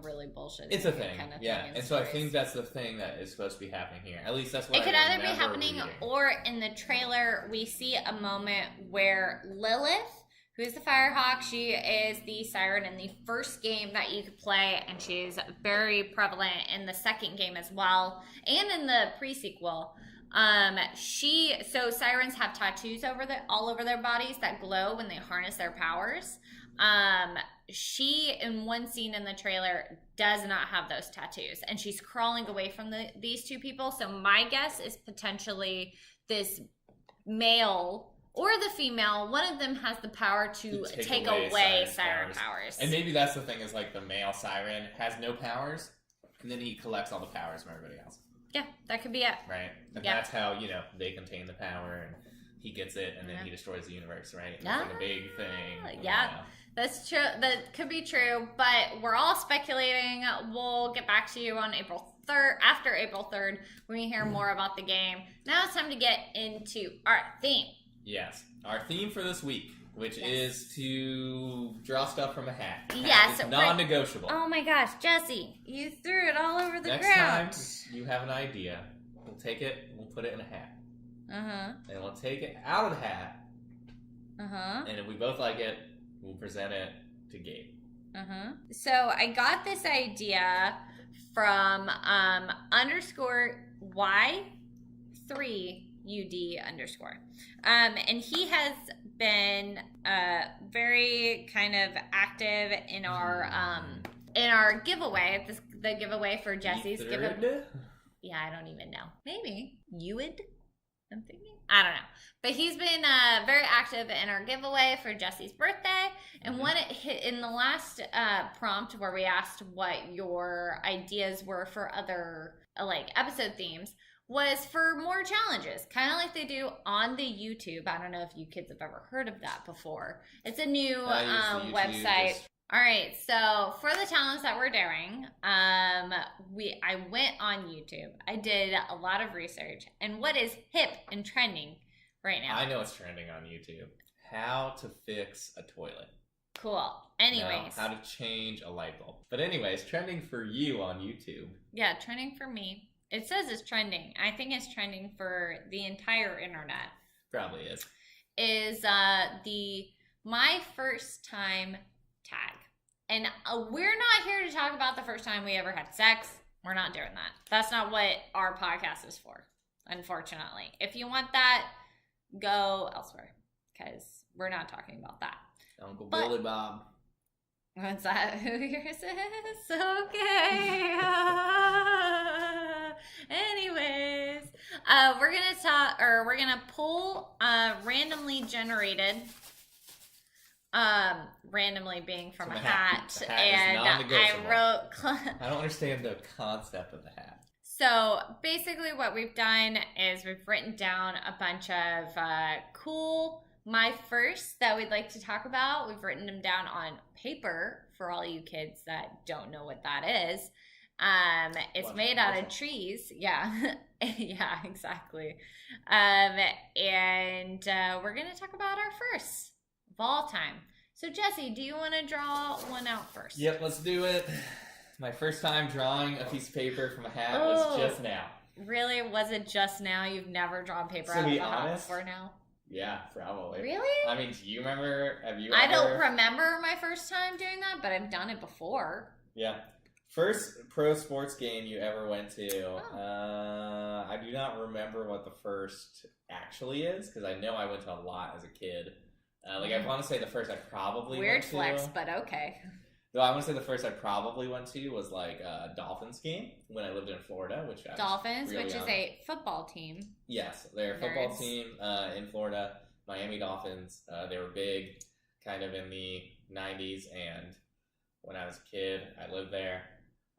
really bullshit It's a thing, kind of yeah. thing And so stories. I think that's the thing that is supposed to be happening here. At least that's what it could either be remember happening reading. or in the trailer we see a moment where Lilith, who is the Firehawk, she is the siren in the first game that you could play, and she's very prevalent in the second game as well, and in the pre-sequel. So sirens have tattoos all over their bodies that glow when they harness their powers. She, in one scene in the trailer, does not have those tattoos, and she's crawling away from these 2 people. So my guess is potentially this male or the female, one of them has the power to take away siren powers. And maybe that's the thing, is like the male siren has no powers, and then he collects all the powers from everybody else. Yeah, that could be it. Right? And that's how, they contain the power, and he gets it, and then he destroys the universe, right? It's like a big thing. Yeah, that's true. That could be true, but we're all speculating. We'll get back to you on April 3rd, after April 3rd, when we hear more about the game. Now it's time to get into our theme. Yes. Our theme for this week, which is to draw stuff from a hat. Yes. It's non-negotiable. Oh my gosh, Jesse, you threw it all over the ground. Next time you have an idea, we'll take it, we'll put it in a hat. Uh-huh. And we'll take it out of the hat. Uh-huh. And if we both like it, we'll present it to Gabe. Uh-huh. So I got this idea from _Y3UD_. And he has been very kind of active in our giveaway. The giveaway for Jesse's giveaway. Yeah, I don't even know. Maybe you would. I'm thinking. I don't know. But he's been very active in our giveaway for Jesse's birthday. And when it hit in the last prompt where we asked what your ideas were for other episode themes, was for more challenges, kind of like they do on the YouTube. I don't know if you kids have ever heard of that before. It's a new website. All right, so for the challenge that we're doing, I went on YouTube. I did a lot of research, and what is hip and trending right now? I know what's trending on YouTube. How to fix a toilet. Cool. Anyways, no, how to change a light bulb. But anyways, trending for you on YouTube. Yeah, trending for me. It says it's trending. I think it's trending for the entire internet. Probably is. Is the my first time tag. And we're not here to talk about the first time we ever had sex. We're not doing that. That's not what our podcast is for, unfortunately. If you want that, go elsewhere, because we're not talking about that. Uncle Billy Bob. What's that? Who yours is? Okay. Anyways, we're gonna pull randomly generated. Randomly being from a hat, and I wrote. I don't understand the concept of the hat. So basically, what we've done is we've written down a bunch of cool my firsts that we'd like to talk about. We've written them down on paper for all you kids that don't know what that is. It's made out of trees. Yeah, yeah, exactly. And we're gonna talk about our firsts of all time. So Jesse, do you want to draw one out first? Yep, let's do it. My first time drawing a piece of paper from a hat was just now. Really? Was it just now? You've never drawn paper out of a hat before now? Yeah, probably. Really? I mean, do you remember? I don't remember my first time doing that, but I've done it before. Yeah. First pro sports game you ever went to. I do not remember what the first actually is, because I know I went to a lot as a kid. I want to say the first I probably Weird went to. flex, but okay. No, I want to say the first I probably went to was like a Dolphins game when I lived in Florida, which Dolphins, which is a football team. Yes, they're a football team in Florida. Miami Dolphins. They were big, kind of in the 90s, and when I was a kid, I lived there.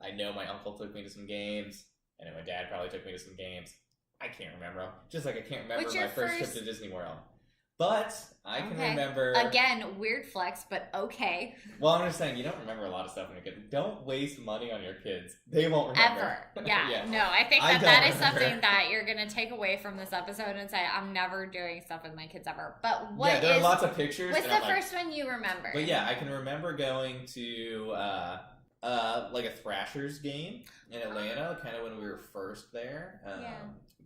I know my uncle took me to some games, and my dad probably took me to some games. I can't remember them. Just like I can't remember my first trip to Disney World. But I can remember... Again, weird flex, but okay. Well, I'm just saying, you don't remember a lot of stuff when you're a kid. Don't waste money on your kids. They won't remember. Ever. Yeah. No, I think that is something that you're going to take away from this episode and say, I'm never doing stuff with my kids ever. But there are lots of pictures. What's the first one you remember? But yeah, I can remember going to like a Thrashers game in Atlanta, kind of when we were first there,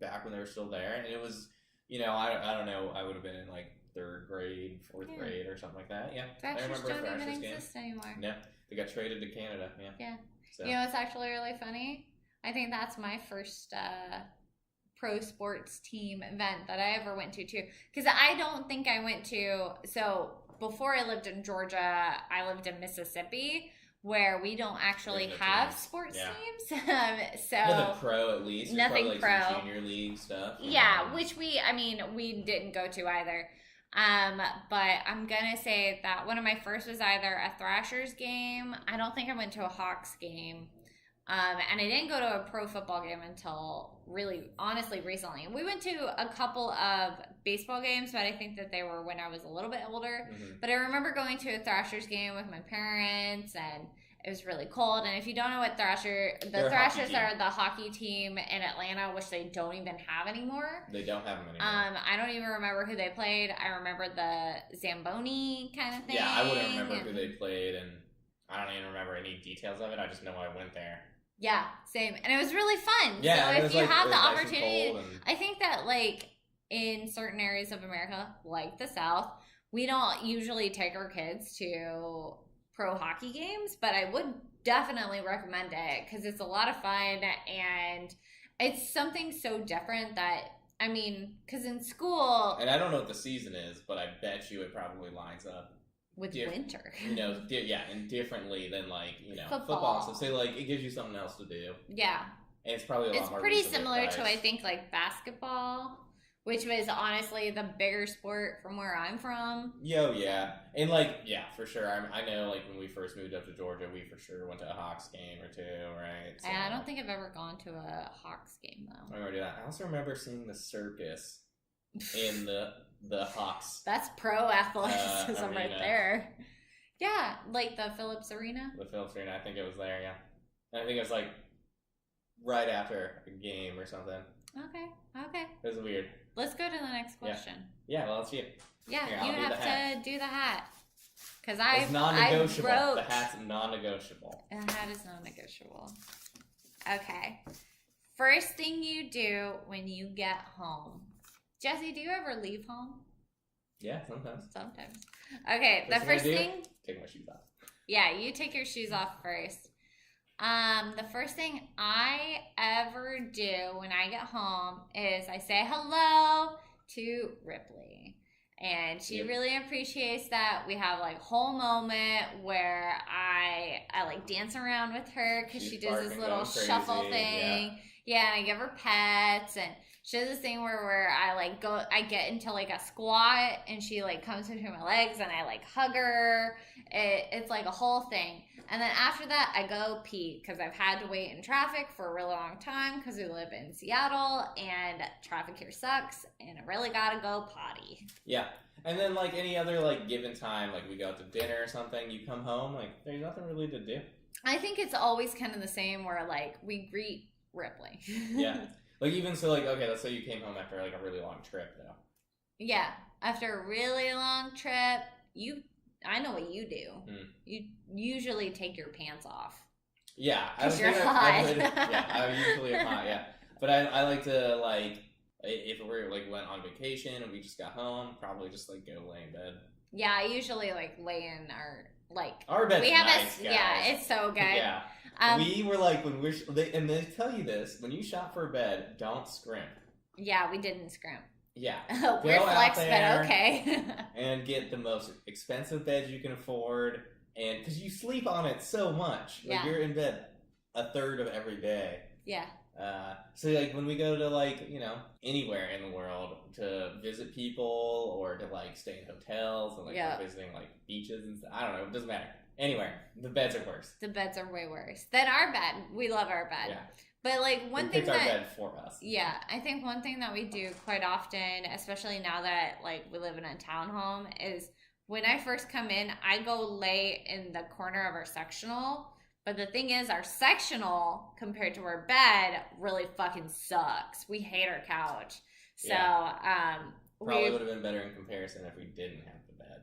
back when they were still there. And it was... I don't know. I would have been in like 3rd grade, 4th grade, or something like that. Yeah, Thrashers I remember don't Thrashers even game. exist anymore. No, they got traded to Canada. Yeah. Yeah. So. You know what's actually really funny? I think that's my first pro sports team event that I ever went to too. Because I don't think I went to. So before I lived in Georgia, I lived in Mississippi, where we don't actually have sports teams. Nothing pro, at least. Nothing like pro. Some junior league stuff. Yeah, which we didn't go to either. But I'm gonna say that one of my first was either a Thrashers game. I don't think I went to a Hawks game. And I didn't go to a pro football game until honestly recently. We went to a couple of baseball games, but I think that they were when I was a little bit older. Mm-hmm. But I remember going to a Thrashers game with my parents, and it was really cold. And if you don't know what Thrashers are, the hockey team in Atlanta, which they don't even have anymore. They don't have them anymore. I don't even remember who they played. I remember the Zamboni kind of thing. Yeah, I wouldn't remember who they played, and I don't even remember any details of it. I just know I went there. Yeah, same. And it was really fun. Yeah, so if you have the opportunity, I think that like in certain areas of America, like the South, we don't usually take our kids to pro hockey games, but I would definitely recommend it because it's a lot of fun and it's something so different that, I mean, because in school... And I don't know what the season is, but I bet you it probably lines up. With winter. And differently than like, football. So say like it gives you something else to do. Yeah. And it's probably a lot more. It's pretty similar to I think like basketball, which was honestly the bigger sport from where I'm from. Yeah. And like, yeah, for sure. I know like when we first moved up to Georgia, we for sure went to a Hawks game or two, right? So, I don't think I've ever gone to a Hawks game though. I remember that. I also remember seeing the circus in the Hawks. That's pro athleticism right there. Yeah, like the Phillips Arena. The Phillips Arena, I think it was there, yeah. And I think it was like right after a game or something. Okay. It was weird. Let's go to the next question. Yeah, well, it's you. Yeah, Here, you have to do the hat. Because I non-negotiable. wrote... The hat's non-negotiable. The hat is non-negotiable. Okay. First thing you do when you get home. Jesse, do you ever leave home? Yeah, sometimes. Okay, the first thing... Take my shoes off. Yeah, you take your shoes off first. The first thing I ever do when I get home is I say hello to Ripley. And she really appreciates that. We have like whole moment where I like dance around with her because she does this little shuffle thing. Yeah, and I give her pets, and she does this thing where I get into like a squat, and she like comes between my legs, and I like hug her. It's like a whole thing. And then after that, I go pee because I've had to wait in traffic for a really long time because we live in Seattle, and traffic here sucks, and I really gotta go potty. Yeah. And then like any other like given time, like we go out to dinner or something, you come home, like there's nothing really to do. I think it's always kind of the same where like we greet Ripley. Yeah. Like even so, like, okay, let's say you came home after like a really long trip though. Yeah. After a really long trip, I know what you do. You usually take your pants off. Yeah. Because you're hot. I usually am hot, yeah. But I like to like, if we're like went on vacation and we just got home, probably just like go lay in bed. Yeah, I usually like lay in our bed's we have nice, guys. Yeah, it's so good. Yeah. We were like and they tell you this, when you shop for a bed, don't scrimp. Yeah, we didn't scrimp. Yeah. We're flex, but okay. And get the most expensive bed you can afford, and because you sleep on it so much, like you're in bed a third of every day. Yeah. So like when we go to like, you know, anywhere in the world to visit people or to like stay in hotels and like visiting like beaches and stuff, I don't know, it doesn't matter. Anywhere, the beds are worse. The beds are way worse than our bed. We love our bed. Yeah. But like one thing our bed for us. Yeah, I think one thing that we do quite often, especially now that like we live in a townhome, is when I first come in, I go lay in the corner of our sectional. But the thing is, our sectional compared to our bed really fucking sucks. We hate our couch. So, probably would have been better in comparison if we didn't have the bed.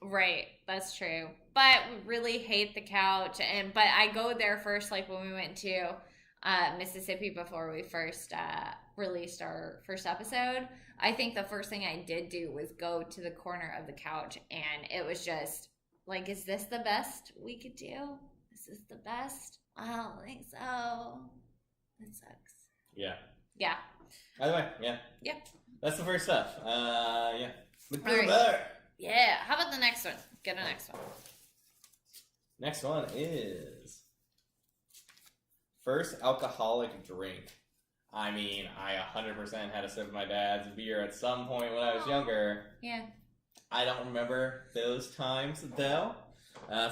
Right, that's true. But we really hate the couch, but I go there first, like when we went to Mississippi before we first released our first episode. I think the first thing I did do was go to the corner of the couch, and it was just like, is this the best we could do? This is the best? I don't think so. It sucks. Yeah. Yeah. By the way, yeah. Yep. That's the first stuff. Yeah. But All right. better. Yeah. How about the next one? Get a next one. Next one is first alcoholic drink. I mean, I 100% had a sip of my dad's beer at some point when I was younger. Yeah. I don't remember those times, though.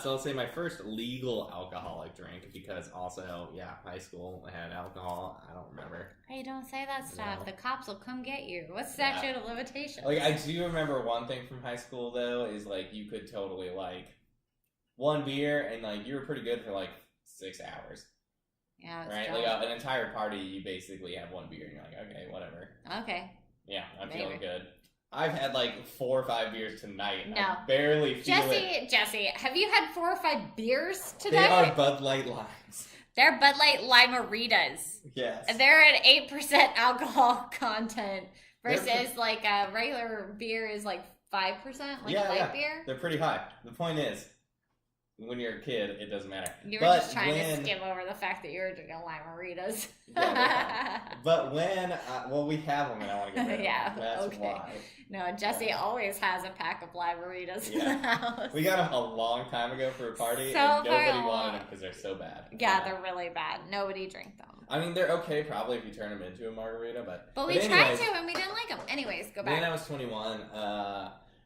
So let's say my first legal alcoholic drink, because also, high school had alcohol. I don't remember. Hey, don't say that stuff. No. The cops will come get you. What's statute of limitations? Like, I do remember one thing from high school, though, is, like, you could totally, like, one beer, and, like, you were pretty good for, like, 6 hours. Yeah, right? Dumb. Like, an entire party, you basically have one beer, and you're like, okay, whatever. Okay. Yeah, I'm feeling good. I've had like 4 or 5 beers tonight. No. I barely feel it. Jesse, have you had 4 or 5 beers today? They are Bud Light Limes. They're Bud Light Lime-A-Ritas. Yes. They're at 8% alcohol content versus like a regular beer is like 5%, like a light beer. They're pretty high. The point is, when you're a kid, it doesn't matter. You were just trying to skim over the fact that you were drinking Lime-A-Ritas. But when, we have them and I want to get rid of them. That's why. No, Jesse always has a pack of Lime-A-Ritas in the house. We got them a long time ago for a party, and nobody wanted them because they're so bad. Yeah, they're really bad. Nobody drank them. I mean, they're okay probably if you turn them into a margarita, but we tried to and we didn't like them. Anyways, go back. When I was 21,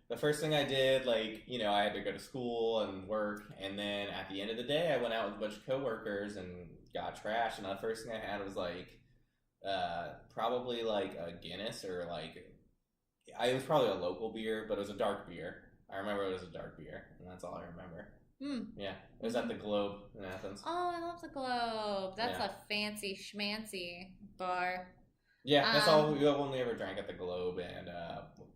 the first thing I did, like, you know, I had to go to school and work, and then at the end of the day, I went out with a bunch of coworkers and got trashed, and the first thing I had was, like, probably, like, a Guinness, or, like, it was probably a local beer, but it was a dark beer. I remember it was a dark beer, and that's all I remember. Yeah, it was Mm-hmm. at the Globe in Athens. Oh, I love the Globe. That's a fancy schmancy bar. Yeah, that's all we only ever drank at the Globe and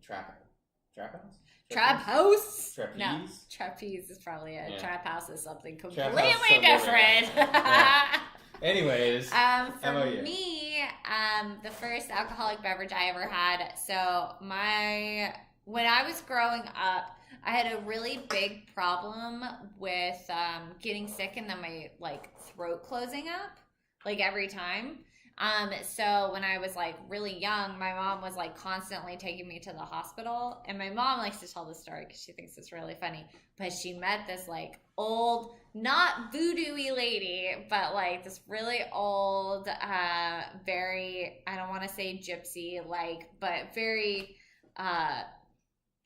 Trap House? Trap House? Trapeze? No, Trapeze is probably it. Yeah. Trap House is something Trap completely House is so different. Yeah. Anyways, for me, the first alcoholic beverage I ever had. So when I was growing up, I had a really big problem with getting sick and then my throat closing up every time. So when I was really young, my mom was constantly taking me to the hospital, and my mom likes to tell this story because she thinks it's really funny, but she met this old, not voodoo-y lady, but this really old, very, I don't want to say gypsy, but very,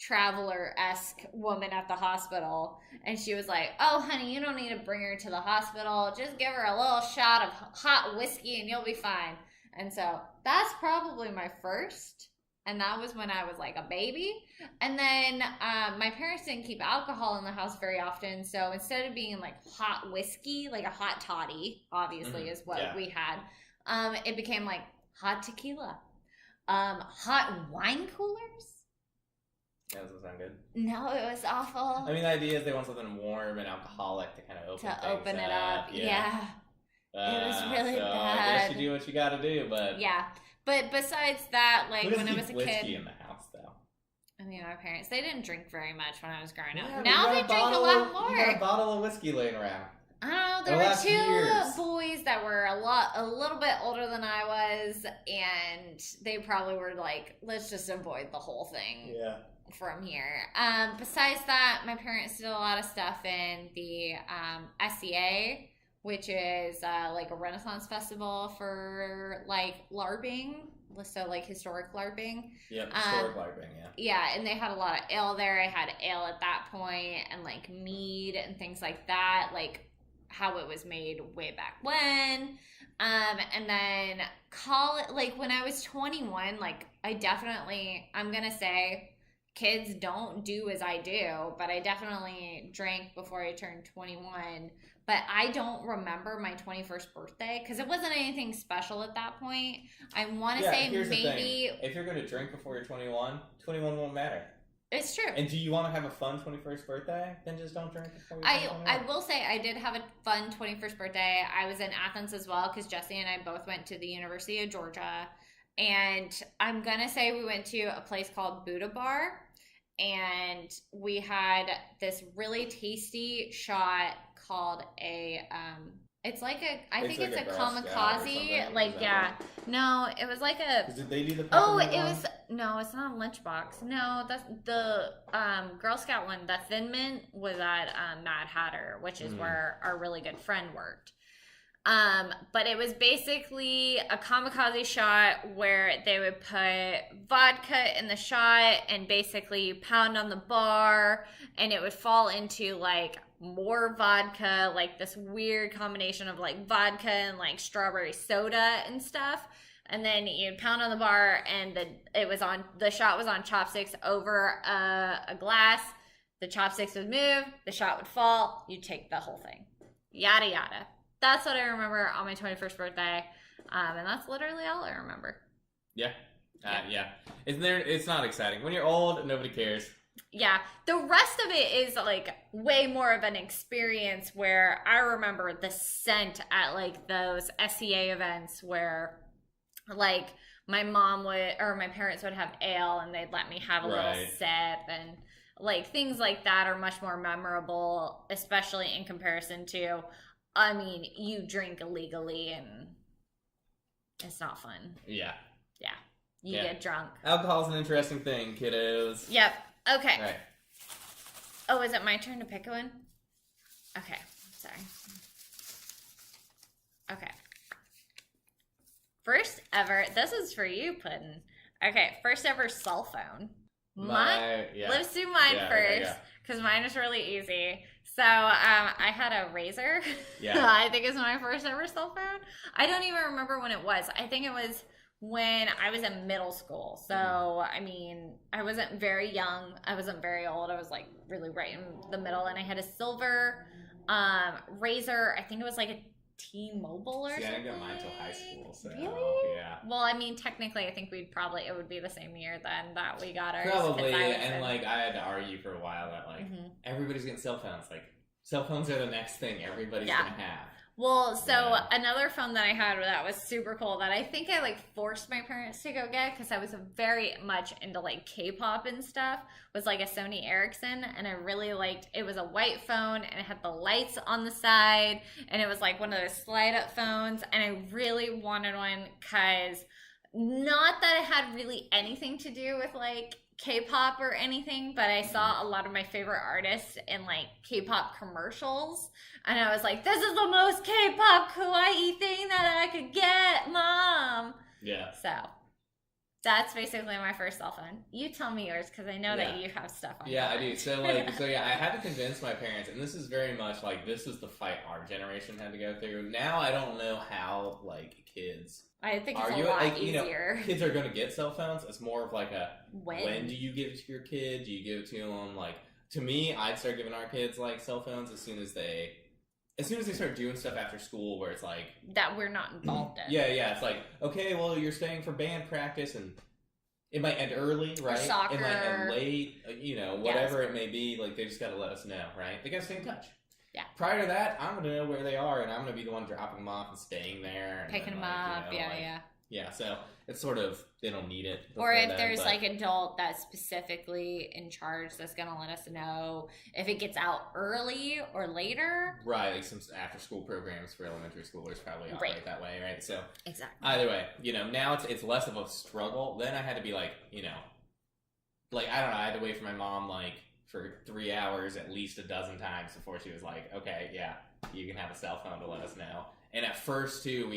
traveler-esque woman at the hospital, and she was like, oh honey, you don't need to bring her to the hospital, just give her a little shot of hot whiskey and you'll be fine. And so that's probably my first, and that was when I was a baby. And then my parents didn't keep alcohol in the house very often, so instead of being hot whiskey, a hot toddy obviously is what we had, it became hot tequila, hot wine coolers. That doesn't sound good. No, it was awful. I mean, the idea is they want something warm and alcoholic to kind of open it up. Yeah. It was really bad. I guess you do what you got to do, but yeah. But besides that, when I was a whiskey kid, in the house though. I mean, my parents, they didn't drink very much when I was growing up. Yeah, now they drink a lot more. We got a bottle of whiskey laying around. I don't know. There were two boys that were a little bit older than I was, and they probably were let's just avoid the whole thing. Yeah. From here. Besides that, my parents did a lot of stuff in the SCA, which is a Renaissance festival for LARPing, so historic LARPing. Yep, historic LARPing, yeah. Yeah, and they had a lot of ale there. I had ale at that point, and mead and things like that, how it was made way back when. And then when I was 21, I'm gonna say, kids don't do as I do, but I definitely drank before I turned 21. But I don't remember my 21st birthday because it wasn't anything special at that point. I want to say maybe if you're going to drink before you're 21, 21 won't matter. It's true. And do you want to have a fun 21st birthday? Then just don't drink before you're 21. I will say I did have a fun 21st birthday. I was in Athens as well because Jesse and I both went to the University of Georgia. And I'm going to say we went to a place called Buddha Bar. And we had this really tasty shot called a it's I think it's a kamikaze, no, it was did they do the no, it's not a lunchbox. No, that's the Girl Scout one. The Thin Mint was at Mad Hatter, which is where our really good friend worked. But it was basically a kamikaze shot where they would put vodka in the shot and basically pound on the bar, and it would fall into more vodka, this weird combination of vodka and strawberry soda and stuff. And then you'd pound on the bar, and the shot was on chopsticks over a glass. The chopsticks would move, the shot would fall, you'd take the whole thing. Yada yada. That's what I remember on my 21st birthday, and that's literally all I remember. Yeah. Yeah. It's not exciting. When you're old, nobody cares. Yeah. The rest of it is, way more of an experience where I remember the scent at, those SCA events where, my mom or my parents would have ale, and they'd let me have a little sip, and, things like that are much more memorable, especially in comparison to... I mean, you drink illegally and it's not fun. Yeah. Yeah. You get drunk. Alcohol's an interesting thing, kiddos. Yep. Okay. All right. Oh, is it my turn to pick one? Okay. Sorry. Okay. First ever, this is for you, Puddin'. Okay, first ever cell phone. Let's do mine first, because mine is really easy. So, I had a Razor. Yeah. I think it's my first ever cell phone. I don't even remember when it was. I think it was when I was in middle school. So, I mean, I wasn't very young. I wasn't very old. I was like really right in the middle. And I had a silver Razor. I think it was like a T-Mobile or something. I didn't get mine until high school. So, really? Yeah. Well, I mean, technically, I think it would be the same year then that we got ours. Probably. And like, I had to argue for a while that like, everybody's getting cell phones. Like, cell phones are the next thing everybody's going to have. Well, so another phone that I had that was super cool that I think I like forced my parents to go get because I was very much into like K-pop and stuff was like a Sony Ericsson, and I really liked it. Was a white phone and it had the lights on the side, and it was like one of those slide up phones, and I really wanted one because not that it had really anything to do with like K-pop or anything, but I saw a lot of my favorite artists in like K-pop commercials, and I was like, this is the most K-pop kawaii thing that I could get, Mom. Yeah. So that's basically my first cell phone. You tell me yours because I know that you have stuff on. Yeah, I do. So like, I had to convince my parents, and this is very much like this is the fight our generation had to go through. Now I don't know how like kids. I think it's a lot easier. Kids are going to get cell phones. It's more of like a when do you give it to your kid? Do you give it to them? Like, to me, I'd start giving our kids like cell phones as soon as they start doing stuff after school where it's like that we're not involved in. Yeah. It's like, okay, well, you're staying for band practice and it might end early, right? Or soccer. It might end late, whatever it may be. Like, they just got to let us know, right? They got to stay in touch. Yeah. Prior to that, I'm going to know where they are, and I'm going to be the one dropping them off and staying there. And picking them up, Yeah, so it's sort of, they don't need it. Or if there's like an adult that's specifically in charge that's going to let us know if it gets out early or later. Right, like some after school programs for elementary schoolers probably operate that way, right? So exactly. Either way, now it's less of a struggle. Then I had to be like, like, I don't know, I had to wait for my mom like for 3 hours at least a dozen times before she was like, okay, yeah, you can have a cell phone to let us know. And at first, too,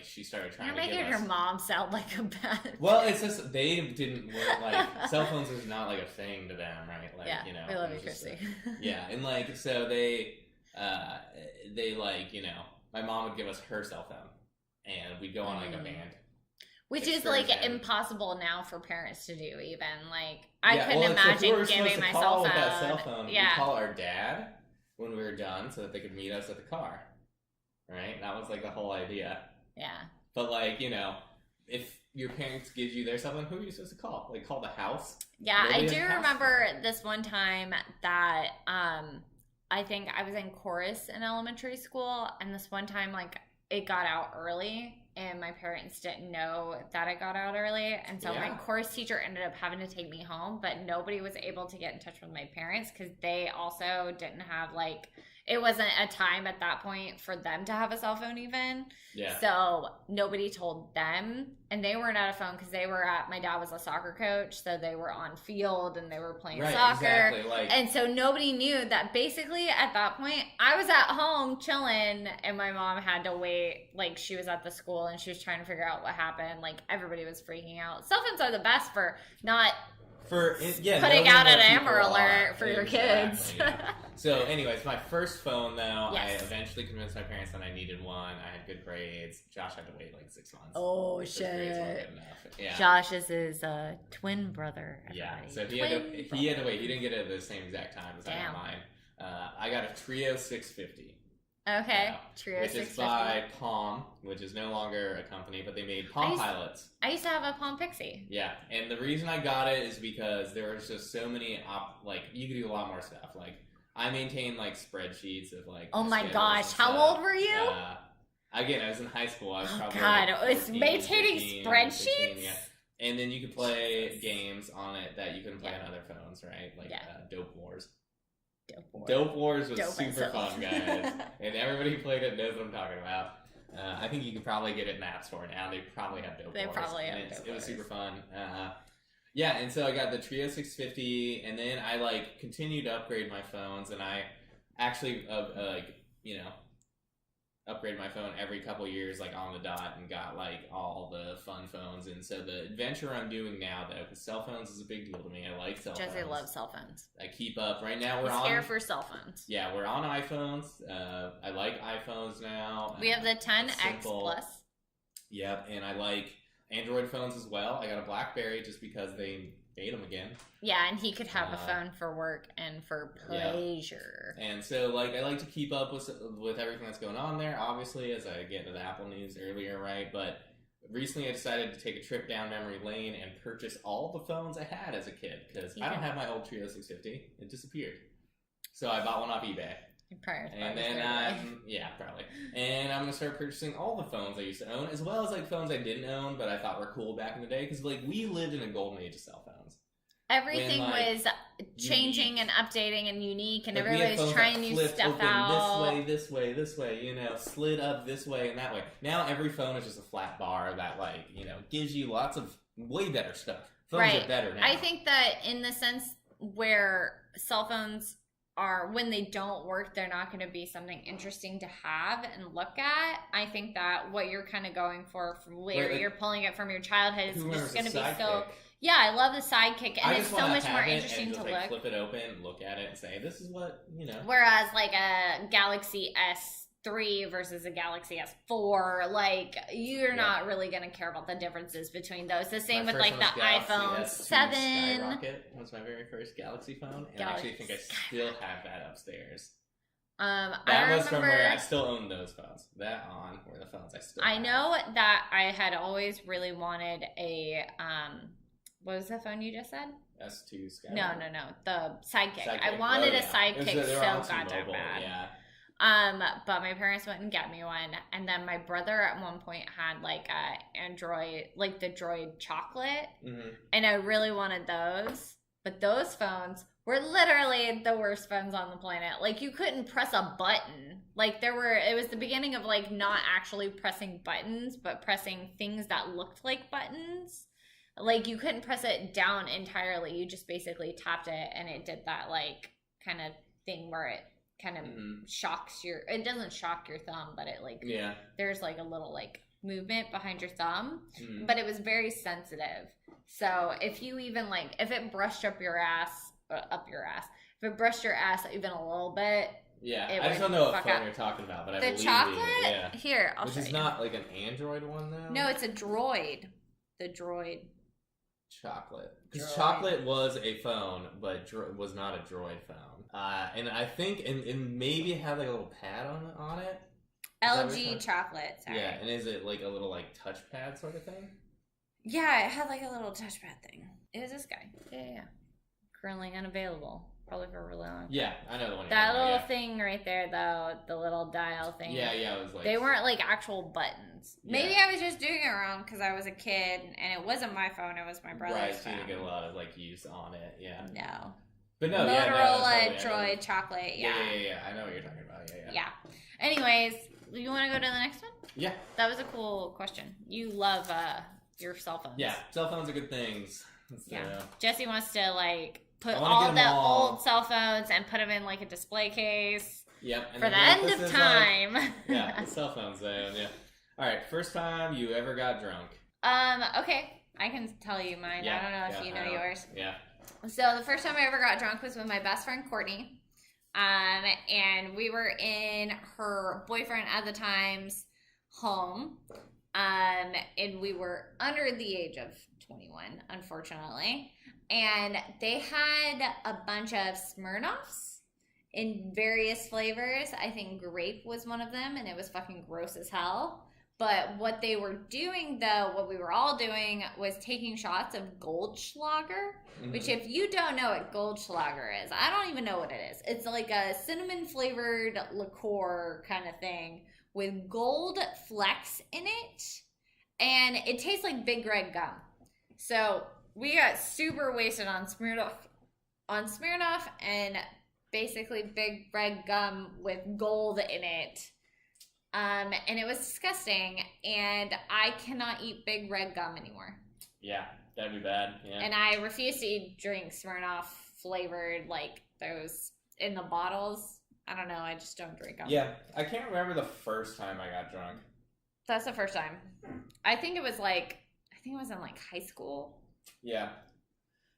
she started trying to give us... You're making your mom sound like a bad... Well, it's just, they didn't, cell phones is not, like, a thing to them, right? Like, we love you, Chrissy. And, like, so they, my mom would give us her cell phone, and we'd go on, like, a band. Which is, like, impossible now for parents to do, even. Like, I couldn't imagine giving my cell phone. With that cell phone, we'd call our dad when we were done so that they could meet us at the car. Right? That was like the whole idea. Yeah. But like, if your parents give you their cell phone, who are you supposed to call? Like, call the house? Yeah, I do remember this one time that I think I was in chorus in elementary school, and this one time like it got out early and my parents didn't know that it got out early, and so my chorus teacher ended up having to take me home, but nobody was able to get in touch with my parents because they also didn't have like, it wasn't a time at that point for them to have a cell phone even. Yeah. So nobody told them, and they weren't at a phone because my dad was a soccer coach, so they were on field and they were playing soccer. Exactly. And so nobody knew that basically at that point I was at home chilling and my mom had to wait. Like, she was at the school and she was trying to figure out what happened. Like, everybody was freaking out. Cell phones are the best for not putting out an Amber Alert for your kids. Yeah. So anyways, my first phone though, I eventually convinced my parents that I needed one. I had good grades. Josh had to wait like 6 months. Oh shit! Yeah. Josh is his twin brother. Everybody. Yeah, so he had to wait. He didn't get it at the same exact time as I got mine. I got a Trio 650. Okay, Trio 650. Which is by Palm, which is no longer a company, but they made Palm Pilots. I used to have a Palm Pixie. Yeah, and the reason I got it is because there was just so many, you could do a lot more stuff. Like, I maintained, like, spreadsheets of, like... Oh my gosh, how old were you? Again, I was in high school. I was probably... God, it was maintaining 15, spreadsheets? 16, yeah. And then you could play games on it that you couldn't play on other phones, right? Like, Dope Wars. Dope Wars was super fun, guys. And everybody who played it knows what I'm talking about. I think you can probably get it in the App Store now. They probably have Dope Wars. They probably have Dope Wars. It was super fun. Yeah, and so I got the Trio 650, and then I, like, continued to upgrade my phones, and I actually, upgraded my phone every couple years, like, on the dot, and got, like, all the fun phones. And so the adventure I'm doing now, though, because cell phones is a big deal to me. I like cell phones. Jesse loves cell phones. I keep up. Right now we're He's here for cell phones. Yeah, we're on iPhones. I like iPhones now. We have the 10X Plus. Yep, and Android phones as well. I got a BlackBerry just because they made them again. Yeah, and he could have a phone for work and for pleasure. Yeah. And so, like, I like to keep up with everything that's going on there, obviously, as I get into the Apple news earlier, right? But recently I decided to take a trip down memory lane and purchase all the phones I had as a kid, because I don't have my old Trio 650. It disappeared. So I bought one off eBay. And then, probably. And I'm going to start purchasing all the phones I used to own, as well as, like, phones I didn't own, but I thought were cool back in the day. Because, like, we lived in a golden age of cell phones. Everything was changing and updating and unique, and everybody was trying new stuff out. This way, you know, slid up this way and that way. Now every phone is just a flat bar that, like, you know, gives you lots of way better stuff. Phones are better now. I think that in the sense where cell phones are, when they don't work, they're not going to be something interesting to have and look at. I think that what you're kind of going for from where you're pulling it from your childhood is just going to be so... Yeah, I love the Sidekick, and it's so much more interesting to look. Flip it open, look at it, and say, "This is what you know." Whereas, like a Galaxy S3 versus a Galaxy S4, like you're not really gonna care about the differences between those. The same with like the iPhone 7. Skyrocket was my very first Galaxy phone, and I actually think I still have that upstairs. That was from where I still own those phones. That on were the phones I still. I know that I had always really wanted a what was the phone you just said? S2 Skyrocket. No. The Sidekick. I wanted a Sidekick so goddamn bad. Yeah. But my parents went and got me one, and then my brother at one point had like a Android, like the Droid chocolate, and I really wanted those. But those phones were literally the worst phones on the planet. Like you couldn't press a button. Like it was the beginning of like not actually pressing buttons, but pressing things that looked like buttons. Like, you couldn't press it down entirely. You just basically tapped it, and it did that, like, kind of thing where it kind of shocks your... It doesn't shock your thumb, but it, like... Yeah. There's, like, a little, like, movement behind your thumb. But it was very sensitive. So, if you even, like... If it brushed up your ass... If it brushed your ass even a little bit... Yeah, I just don't know what phone you're talking about, but I believe the chocolate? You. Yeah. Here, I'll show you. Which is not, like, an Android one, though? No, it's a Droid. The Droid... Chocolate. Because Chocolate was a phone, but was not a Droid phone. And I think, and maybe it had like a little pad on it. LG Chocolate, sorry. Yeah, and is it like a little like touchpad sort of thing? Yeah, it had like a little touchpad thing. It was this guy. Yeah. Currently unavailable. Probably for a really long time. Yeah, I know the one. That little thing right there, though, the little dial thing. Yeah, it was like... They weren't like actual buttons. Maybe I was just doing it wrong because I was a kid, and it wasn't my phone, it was my brother's phone. Right, so you didn't get a lot of like use on it, yeah. No. But no, Motorola Droid Chocolate, yeah. Yeah, I know what you're talking about, yeah. Anyways, you want to go to the next one? Yeah. That was a cool question. You love your cell phones. Yeah, cell phones are good things. Jesse wants to like... Put all the old cell phones and put them in like a display case. Yep. For the end of time. Yeah, cell phones. Yeah. All right. First time you ever got drunk. Okay. I can tell you mine. I don't know if you know yours. Yeah. So the first time I ever got drunk was with my best friend Courtney. And we were in her boyfriend at the time's home. And we were under the age of 21, unfortunately. And they had a bunch of Smirnoffs in various flavors. I think grape was one of them, and it was fucking gross as hell. But what they were doing, though, what we were all doing, was taking shots of Goldschlager, which if you don't know what Goldschlager is, I don't even know what it is. It's like a cinnamon-flavored liqueur kind of thing with gold flecks in it, and it tastes like Big Red gum. So... we got super wasted on Smirnoff, and basically Big Red gum with gold in it. And it was disgusting, and I cannot eat Big Red gum anymore. Yeah, that'd be bad. Yeah. And I refuse to drink Smirnoff flavored, like those in the bottles. I don't know, I just don't drink them. Yeah, I can't remember the first time I got drunk. That's the first time. I think it was in like high school. Yeah,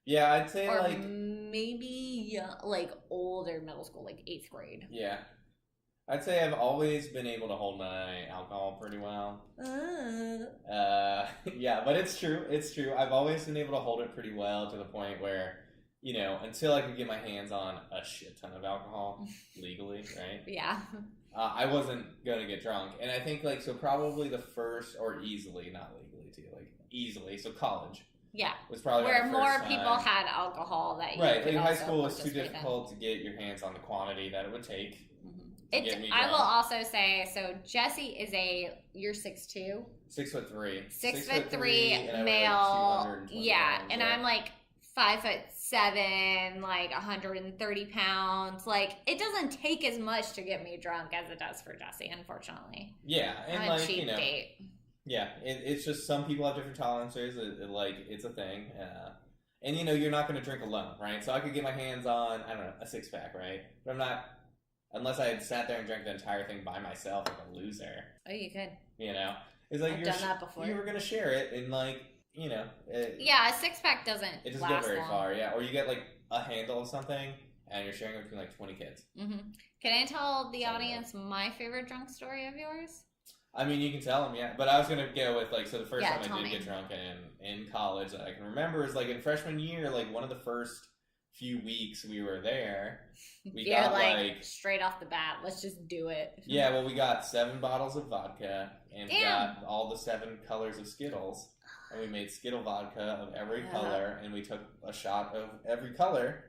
I'd say or maybe like older middle school, like 8th grade. Yeah, I'd say I've always been able to hold my alcohol pretty well. Yeah, but it's true. It's true. I've always been able to hold it pretty well to the point where, until I could get my hands on a shit ton of alcohol legally, right? Yeah. I wasn't gonna get drunk, and I think so probably the first, or easily, not legally too, easily. So college. Yeah. Was probably where my more first people time. had alcohol that you Right, could high also school was too participate in. difficult to get your hands on the quantity that it would take. It's, I will also say, so Jesse is you're 6'2"? 6'3". 6'3" and male. Yeah, pounds, and I'm 5'7", 130 pounds. It doesn't take as much to get me drunk as it does for Jesse, unfortunately. Yeah, and I'm a cheap date. Yeah, it's just some people have different tolerances. It's a thing. And you're not going to drink alone, right? So I could get my hands on, I don't know, a 6-pack, right? But I'm not, unless I had sat there and drank the entire thing by myself like a loser. Oh, you could. It's I've done that before. You were going to share it, and yeah, a 6-pack doesn't it doesn't last go very long. far, yeah. Or you get a handle of something, and you're sharing it between 20 kids. Mm-hmm. Can I tell the audience my favorite drunk story of yours? I mean, you can tell them, yeah. But I was going to go with, so the first time I did me. get drunk in college that I can remember is, in freshman year, one of the first few weeks we were there, we got, straight off the bat, let's just do it. Yeah, well, we got 7 bottles of vodka, and we got all the 7 colors of Skittles, and we made Skittle vodka of every color, and we took a shot of every color.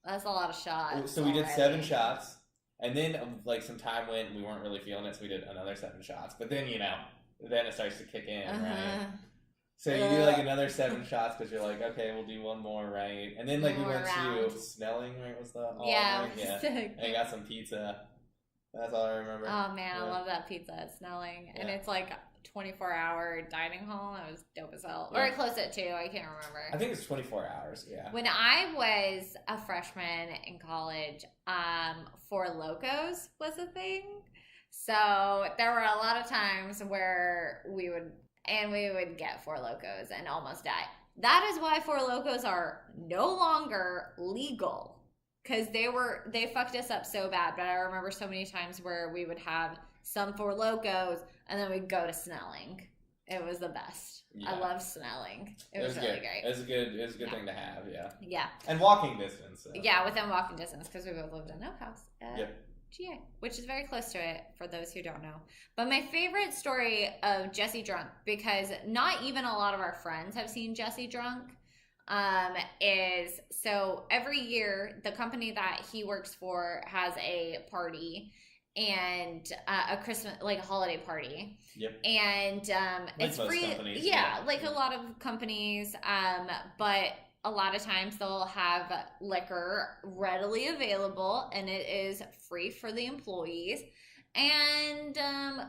That's a lot of shots. So we did 7 shots. And then, some time went and we weren't really feeling it, so we did another 7 shots. But then, then it starts to kick in, right? So you do, another 7 shots because you're okay, we'll do one more, right? And then, we went to Snelling, right? Was the yeah, and I got some pizza. That's all I remember. Oh, man, yeah. I love that pizza at Snelling. Yeah. And it's 24-hour dining hall. It was dope as hell. Yeah. Or close at 2, I can't remember. I think it's 24 hours, yeah. When I was a freshman in college, Four Locos was a thing. So there were a lot of times where we would get Four Locos and almost die. That is why Four Locos are no longer legal. Because they fucked us up so bad. But I remember so many times where we would have some Four Locos and then we'd go to Snelling. It was the best. Yeah. I loved Snelling. It was really great. It was a good thing to have, yeah. Yeah. And walking distance. So. Yeah, within walking distance, because we both lived in Oak House. Yep. GA, which is very close to it for those who don't know. But my favorite story of Jesse drunk, because not even a lot of our friends have seen Jesse drunk, is so every year the company that he works for has a party and a Christmas, a holiday party. Yep. And it's free. Yeah, a lot of companies, but a lot of times they'll have liquor readily available and it is free for the employees. And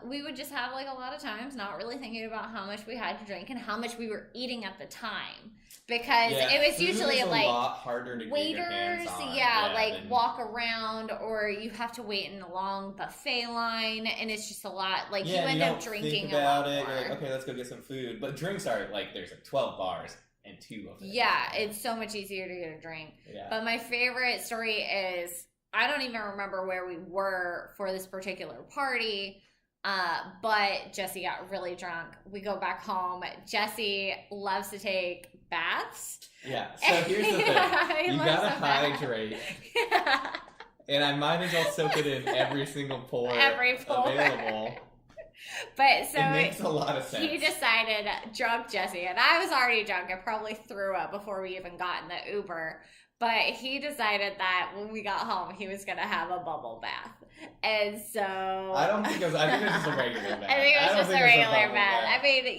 we would just have a lot of times not really thinking about how much we had to drink and how much we were eating at the time, because it was usually a lot harder to waiters, get your hands on. Yeah, walk around, or you have to wait in a long buffet line, and it's just a lot. You end up drinking a lot more. You're okay, let's go get some food. But drinks are there's 12 bars and 2 of them. Yeah, it's so much easier to get a drink. Yeah. But my favorite story is, I don't even remember where we were for this particular party, but Jesse got really drunk. We go back home. Jesse loves to take baths. Yeah, so here's the thing. You gotta hydrate. Yeah. And I might as well soak it in every single pore available. But so it makes a lot of sense. He decided, drunk Jesse, and I was already drunk. I probably threw up before we even got in the Uber. But he decided that when we got home, he was going to have a bubble bath. And so... I think it was just a regular bath. I think it was just a regular bath. I mean,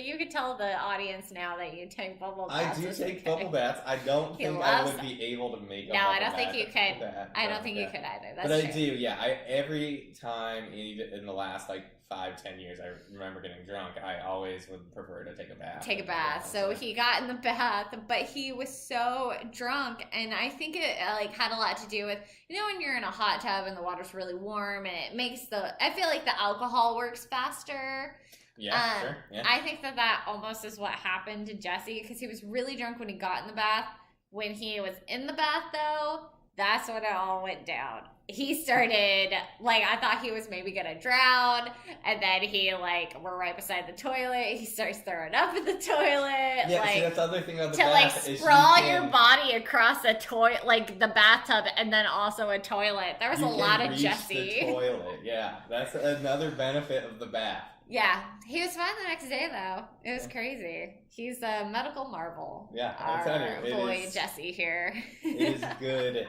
you could tell the audience now that you take bubble baths. I do take bubble baths. I don't think I would be able to make a bubble bath. No, I don't think you could. I don't think you could either. That's true. I do, yeah. Every time, even in the last 5-10 years, I remember getting drunk, I always would prefer to take a bath. So he got in the bath, but he was so drunk, and I think it had a lot to do with, when you're in a hot tub and the water's really warm, and it makes I feel like the alcohol works faster. Yeah, sure. Yeah. I think that almost is what happened to Jesse, because he was really drunk when he got in the bath. When he was in the bath, though, that's when it all went down. he started, like, I thought he was maybe gonna drown, and then he, like, we're right beside the toilet, he starts throwing up in the toilet. Yeah, like, see, that's the other thing about the to, bath. like, sprawl your body across a toilet, like, the bathtub, and then also a toilet. There was a lot of Jesse. The toilet, yeah. That's another benefit of the bath. Yeah, he was fine the next day, though. It was crazy. He's a medical marvel. Yeah, I'll tell you. Boy Jesse here. It is good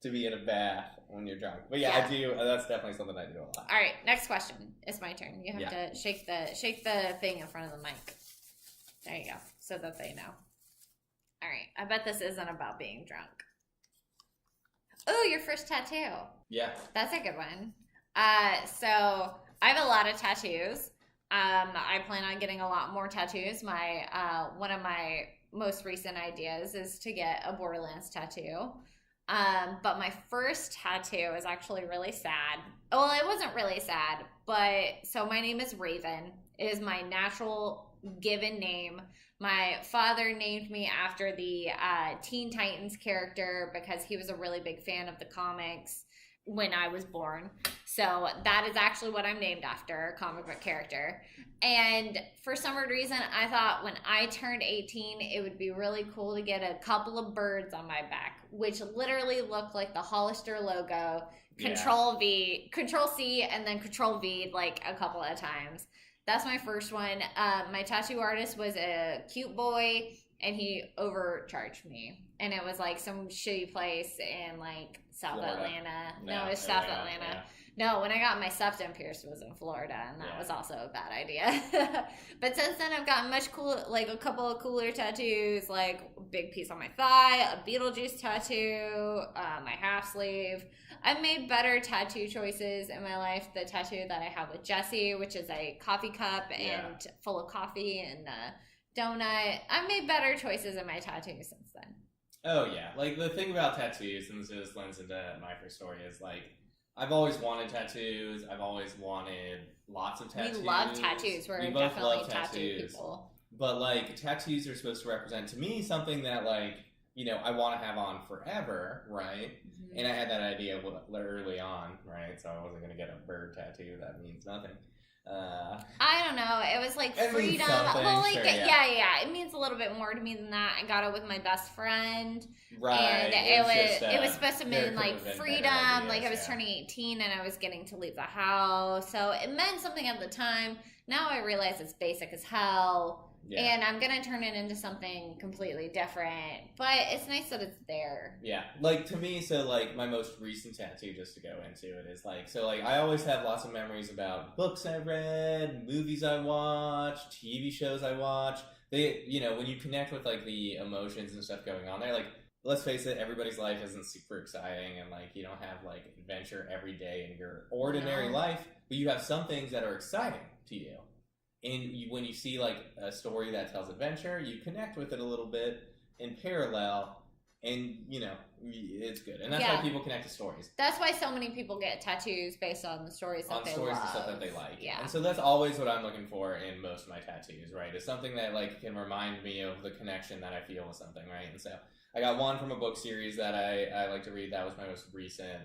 to be in a bath when you're drunk. But yeah, I do. That's definitely something I do a lot. All right, next question. It's my turn. You have to shake the thing in front of the mic. There you go, so that they know. All right, I bet this isn't about being drunk. Oh, your first tattoo. Yeah. That's a good one. So I have a lot of tattoos. I plan on getting a lot more tattoos. One of my most recent ideas is to get a Borderlands tattoo. But my first tattoo is actually really sad. Well, it wasn't really sad, but so my name is Raven. It is my natural given name. My father named me after the Teen Titans character because he was a really big fan of the comics when I was born. So that is actually what I'm named after, a comic book character. And for some weird reason, I thought when I turned 18, it would be really cool to get a couple of birds on my back, which literally look like the Hollister logo. Control C, and then Control V like a couple of times. That's my first one. My tattoo artist was a cute boy, and he overcharged me. And it was like some shitty place in like South Atlanta. No, it was South Atlanta. Yeah. No, when I got my septum pierced, it was in Florida, and that was also a bad idea. But since then, I've gotten much cool, like a couple of cooler tattoos, like a big piece on my thigh, a Beetlejuice tattoo, my half sleeve. I've made better tattoo choices in my life. The tattoo that I have with Jesse, which is a coffee cup and full of coffee and a donut. I've made better choices in my tattoos since then. Oh yeah, like the thing about tattoos, and this just lends into my first story, is like I've always wanted tattoos. I've always wanted lots of tattoos. We love tattoos. We're definitely tattoo people. But like tattoos are supposed to represent to me something that like, you know, I want to have on forever, right? Mm-hmm. And I had that idea early on, right? So I wasn't going to get a bird tattoo. That means nothing. I don't know. It was like freedom. Well, like, sure, yeah. It means a little bit more to me than that. I got it with my best friend. Right. And it was supposed to mean like freedom. Ideas, like I was turning 18 and I was getting to leave the house. So it meant something at the time. Now I realize it's basic as hell. Yeah. And I'm going to turn it into something completely different. But it's nice that it's there. Yeah. Like, to me, so, like, my most recent tattoo, just to go into it, is, like, so, like, I always have lots of memories about books I read, movies I watched, TV shows I watched. They, you know, when you connect with, like, the emotions and stuff going on there, like, let's face it, everybody's life isn't super exciting, and, like, you don't have, like, adventure every day in your ordinary life, but you have some things that are exciting to you. And when you see, like, a story that tells adventure, you connect with it a little bit in parallel, and, you know, it's good. And that's why people connect to stories. That's why so many people get tattoos based on the stories that they love. On stories and stuff that they like. Yeah. And so that's always what I'm looking for in most of my tattoos, right? It's something that, like, can remind me of the connection that I feel with something, right? And so I got one from a book series that I like to read. That was my most recent,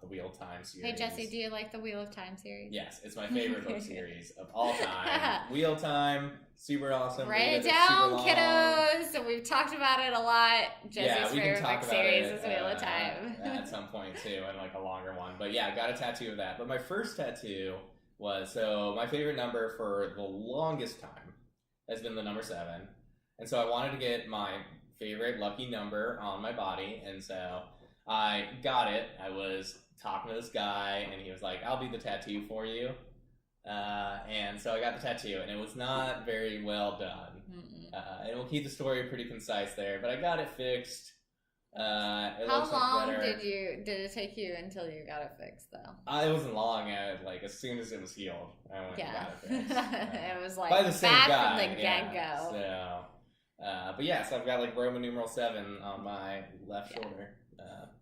the Wheel of Time series. Hey, Jesse, do you like the Wheel of Time series? Yes, it's my favorite book series of all time. Wheel of Time, super awesome. Write it down, kiddos. So we've talked about it a lot. Jesse's favorite book series is Wheel of Time. At some point, too, and like a longer one. But yeah, I got a tattoo of that. But my first tattoo was, so my favorite number for the longest time has been the number 7. And so I wanted to get my favorite lucky number on my body, and so I got it. I was talking to this guy, and he was like, I'll be the tattoo for you. And so I got the tattoo, and it was not very well done. And we'll keep the story pretty concise there, but I got it fixed. How long did it take you until you got it fixed, though? It wasn't long. Like, as soon as it was healed, I went and got it fixed. It was like by the same guy, from the get-go. So, but yeah, so I've got like Roman numeral 7 on my left shoulder.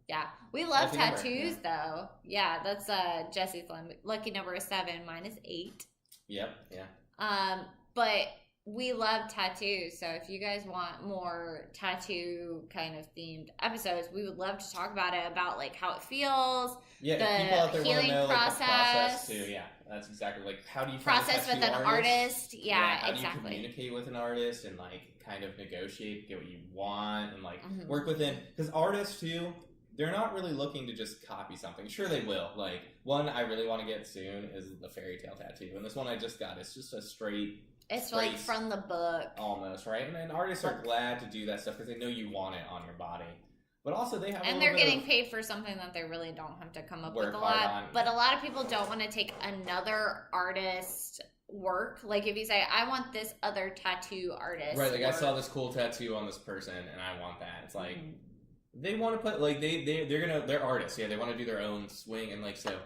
Yeah, we love tattoos though. Yeah, that's Jesse's lucky number is 7. Mine is 8. Yep. Yeah. But we love tattoos. So if you guys want more tattoo kind of themed episodes, we would love to talk about it, about like how it feels. Yeah, the if people out there want to healing know process, like, the process too. Yeah, that's exactly like how do you find process a with an tattoo artist. Yeah, how exactly. do you communicate with an artist and like kind of negotiate, get what you want, and like Mhm. work within, because artists too, they're not really looking to just copy something. Sure, they will. Like one I really want to get soon is the fairy tale tattoo, and this one I just got. It's just a straight. It's like from the book, almost, right? And artists are glad to do that stuff because they know you want it on your body. But also they have, and they're getting paid for something that they really don't have to come up with a hard lot. on. But a lot of people don't want to take another artist work. Like if you say, I want this other tattoo artist, right? Like work. I saw this cool tattoo on this person, and I want that. It's like they want to put like they're artists. Yeah, they want to do their own swing, and like so.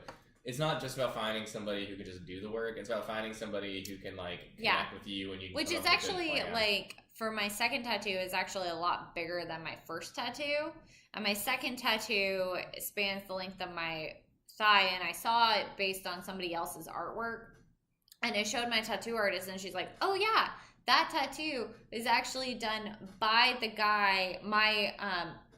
It's not just about finding somebody who can just do the work. It's about finding somebody who can like connect with you, and you. Which is actually like for my second tattoo is actually a lot bigger than my first tattoo, and my second tattoo spans the length of my thigh, and I saw it based on somebody else's artwork, and I showed my tattoo artist, and she's like, "Oh yeah, that tattoo is actually done by the guy. My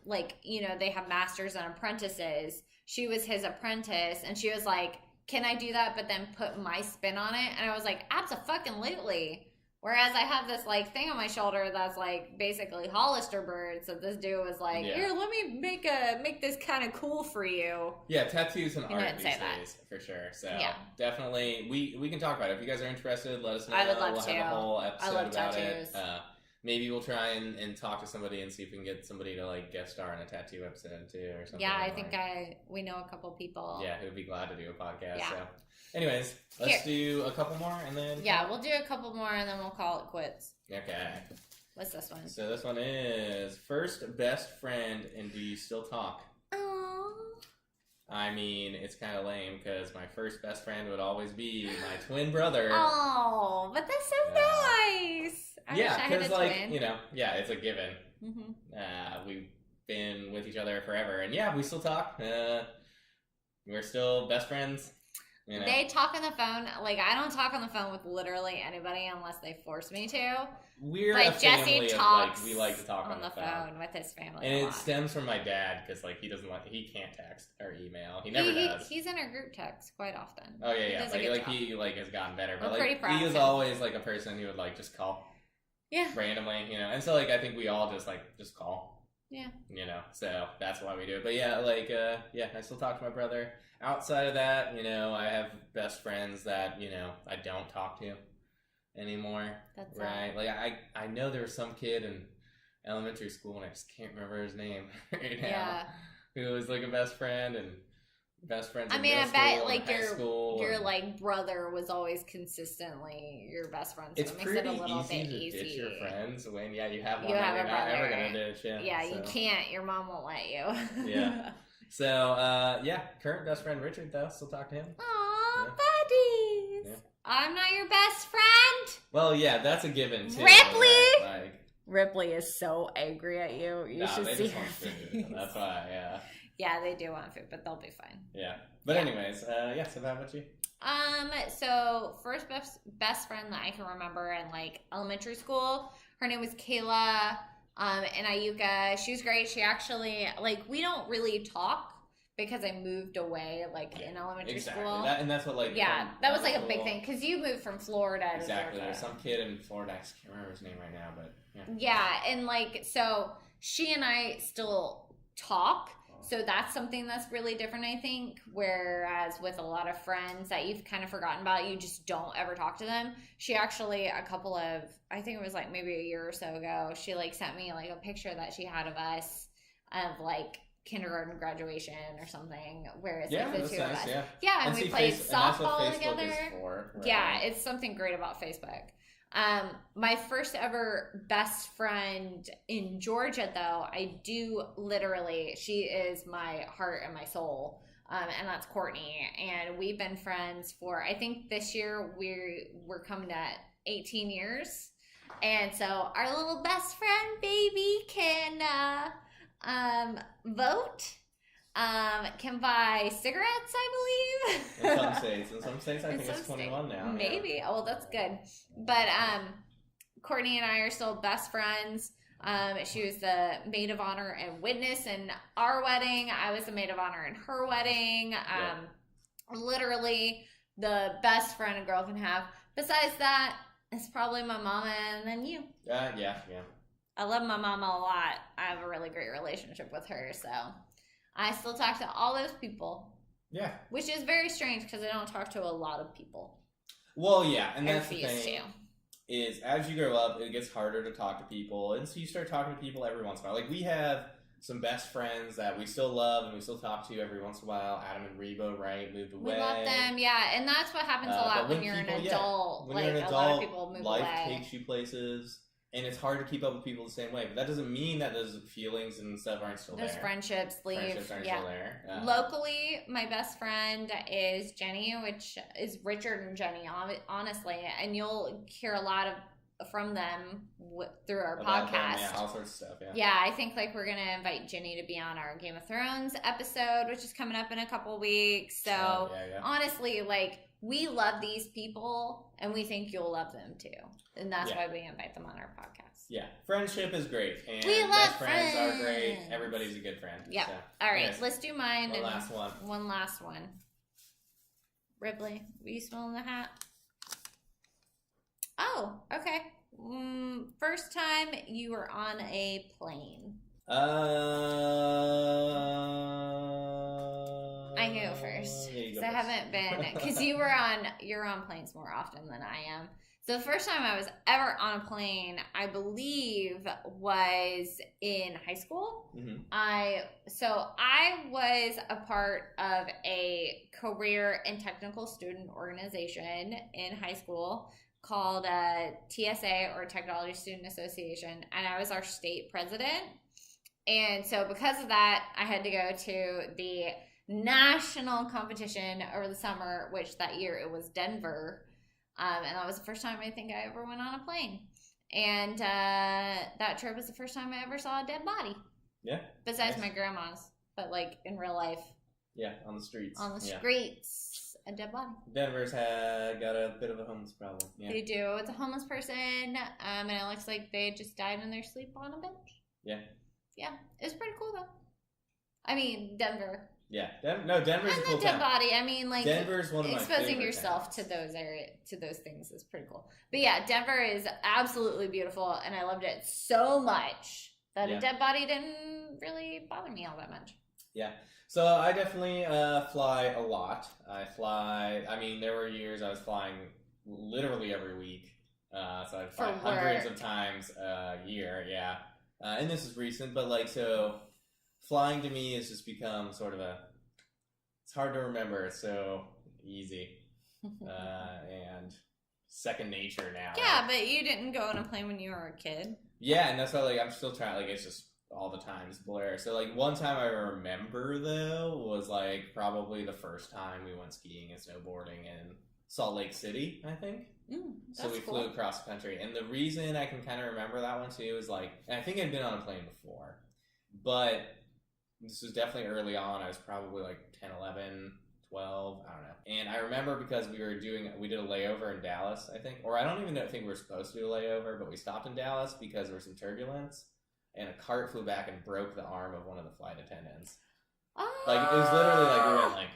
like they have masters and apprentices." She was his apprentice, and she was like, "Can I do that, but then put my spin on it?" And I was like, "Abso-fucking-lutely." Whereas I have this like thing on my shoulder that's like basically Hollister bird. So this dude was like, "Here, let me make this kind of cool for you." Yeah, tattoos and art these days for sure. So definitely, we can talk about it. If you guys are interested, let us know. I would love to. Have a whole episode about tattoos. it. Maybe we'll try and talk to somebody and see if we can get somebody to like guest star in a tattoo episode too or something. Yeah, I think we know a couple people. Yeah, who would be glad to do a podcast. Yeah. So anyways, let's do a couple more and then we'll do a couple more and then we'll call it quits. Okay. What's this one? So this one is first best friend and do you still talk? Aww. I mean, it's kind of lame because my first best friend would always be my twin brother. Oh, but that's so nice. Because like it's a given. Mm-hmm. We've been with each other forever, and we still talk. We're still best friends. They talk on the phone. Like I don't talk on the phone with literally anybody unless they force me to. We're like a Jesse family talks. Of, like, we like to talk on the phone with his family, and it stems from my dad because like he can't text or email. He never does. He's in our group text quite often. Oh yeah. He has gotten better, but like he was always like a person who would like just call. Yeah. Randomly, and so like I think we all just call. Yeah. So that's why we do it. But I still talk to my brother. Outside of that, I have best friends that, I don't talk to anymore. That's right. Like I know there was some kid in elementary school and I just can't remember his name right now. Who was like a best friend and best friends. I bet like your like brother was always consistently your best friend. So it's it makes it a little easy bit to easy. Ditch your friends when you have one you have that you're not ever right? gonna ditch. You can't. Your mom won't let you. Yeah. So current best friend Richard though, still talk to him. Aw, buddies. Yeah. I'm not your best friend. Well, yeah, that's a given too. Ripley. Ripley is so angry at you. You should see her face. That's why. Yeah, they do want food, but they'll be fine. Yeah. But anyways, so how about you? So first best friend that I can remember in like elementary school, her name was Kayla, and Ayuka. She was great. She actually, like, we don't really talk because I moved away, like, in elementary school. And that's what, like... Yeah, that was, like, a big thing, because you moved from Florida to Georgia. There's some kid in Florida, I just can't remember his name right now, but, Yeah, and, like, so she and I still talk. So that's something that's really different, I think. Whereas with a lot of friends that you've kind of forgotten about, you just don't ever talk to them. She actually, I think it was like maybe a year or so ago, she like sent me like a picture that she had of us of like kindergarten graduation or something, where it's like the two of us. Yeah, and we played softball together. Yeah, it's something great about Facebook. My first ever best friend in Georgia, though, I do literally, she is my heart and my soul, and that's Courtney, and we've been friends for, I think this year we're coming at 18 years, and so our little best friend baby can vote, can buy cigarettes, I believe. In some states I think it's 21 now. Maybe. Oh, well, that's good. But Courtney and I are still best friends. She was the maid of honor and witness in our wedding. I was the maid of honor in her wedding. Literally the best friend a girl can have. Besides that, it's probably my mama and then you. Yeah. I love my mama a lot. I have a really great relationship with her, so I still talk to all those people. Yeah. Which is very strange because I don't talk to a lot of people. Well, yeah, and that's the thing. Is as you grow up, it gets harder to talk to people, and so you start talking to people every once in a while. Like, we have some best friends that we still love and we still talk to every once in a while. Adam and Rebo, right, moved away. We love them, yeah, and that's what happens a lot when you're an adult. When like, you're an adult, a lot of people move life away. takes you places, and it's hard to keep up with people the same way. But that doesn't mean that those feelings and stuff aren't still there. Those friendships leave. Friendships aren't still there. Locally, my best friend is Jenny, which is Richard and Jenny, honestly, and you'll hear a lot from them through our podcast. Yeah, all sorts of stuff. Yeah, I think like we're gonna invite Jenny to be on our Game of Thrones episode, which is coming up in a couple weeks. So honestly, like, we love these people and we think you'll love them too, and that's why we invite them on our podcast. Yeah, friendship is great, and we love best friends are great. Everybody's a good friend. Yeah. So, all right, let's do mine. One last one. Ripley, were you smelling the hat? Oh, okay. First time you were on a plane. I can go first. I haven't been, because you're on planes more often than I am. So the first time I was ever on a plane, I believe, was in high school. Mm-hmm. I was a part of a career and technical student organization in high school called TSA, or Technology Student Association, and I was our state president. And so because of that, I had to go to the national competition over the summer, which that year it was Denver. And that was the first time I think I ever went on a plane. And that trip was the first time I ever saw a dead body. Yeah. Besides my grandma's, but like in real life. Yeah, on the streets. On the streets. A dead body. Denver's got a bit of a homeless problem. Yeah. They do. It's a homeless person, and it looks like they just died in their sleep on a bench. Yeah. Yeah, it's pretty cool though. I mean, Denver. Yeah, Denver's a cool dead town. body. I mean, like, Denver's one of my exposing yourself towns. to those things is pretty cool. But yeah, Denver is absolutely beautiful, and I loved it so much that a dead body didn't really bother me all that much. Yeah. So I definitely fly a lot. I mean, there were years I was flying literally every week. So I'd fly hundreds of times a year, yeah. And this is recent, but like, so flying to me has just become sort of it's hard to remember. It's so easy. And second nature now. Yeah, but you didn't go on a plane when you were a kid. Yeah, and that's why, like, I'm still trying, like, it's just all the times blur. So, like, one time I remember, though, was, like, probably the first time we went skiing and snowboarding in Salt Lake City, I think. So we flew across the country. And the reason I can kind of remember that one, too, is, like, and I think I'd been on a plane before, but this was definitely early on. I was probably, like, 10, 11, 12, I don't know. And I remember because we did a layover in Dallas, I think. Or I don't even think we were supposed to do a layover, but we stopped in Dallas because there was some turbulence. And a cart flew back and broke the arm of one of the flight attendants. Oh. Like, it was literally like we went like...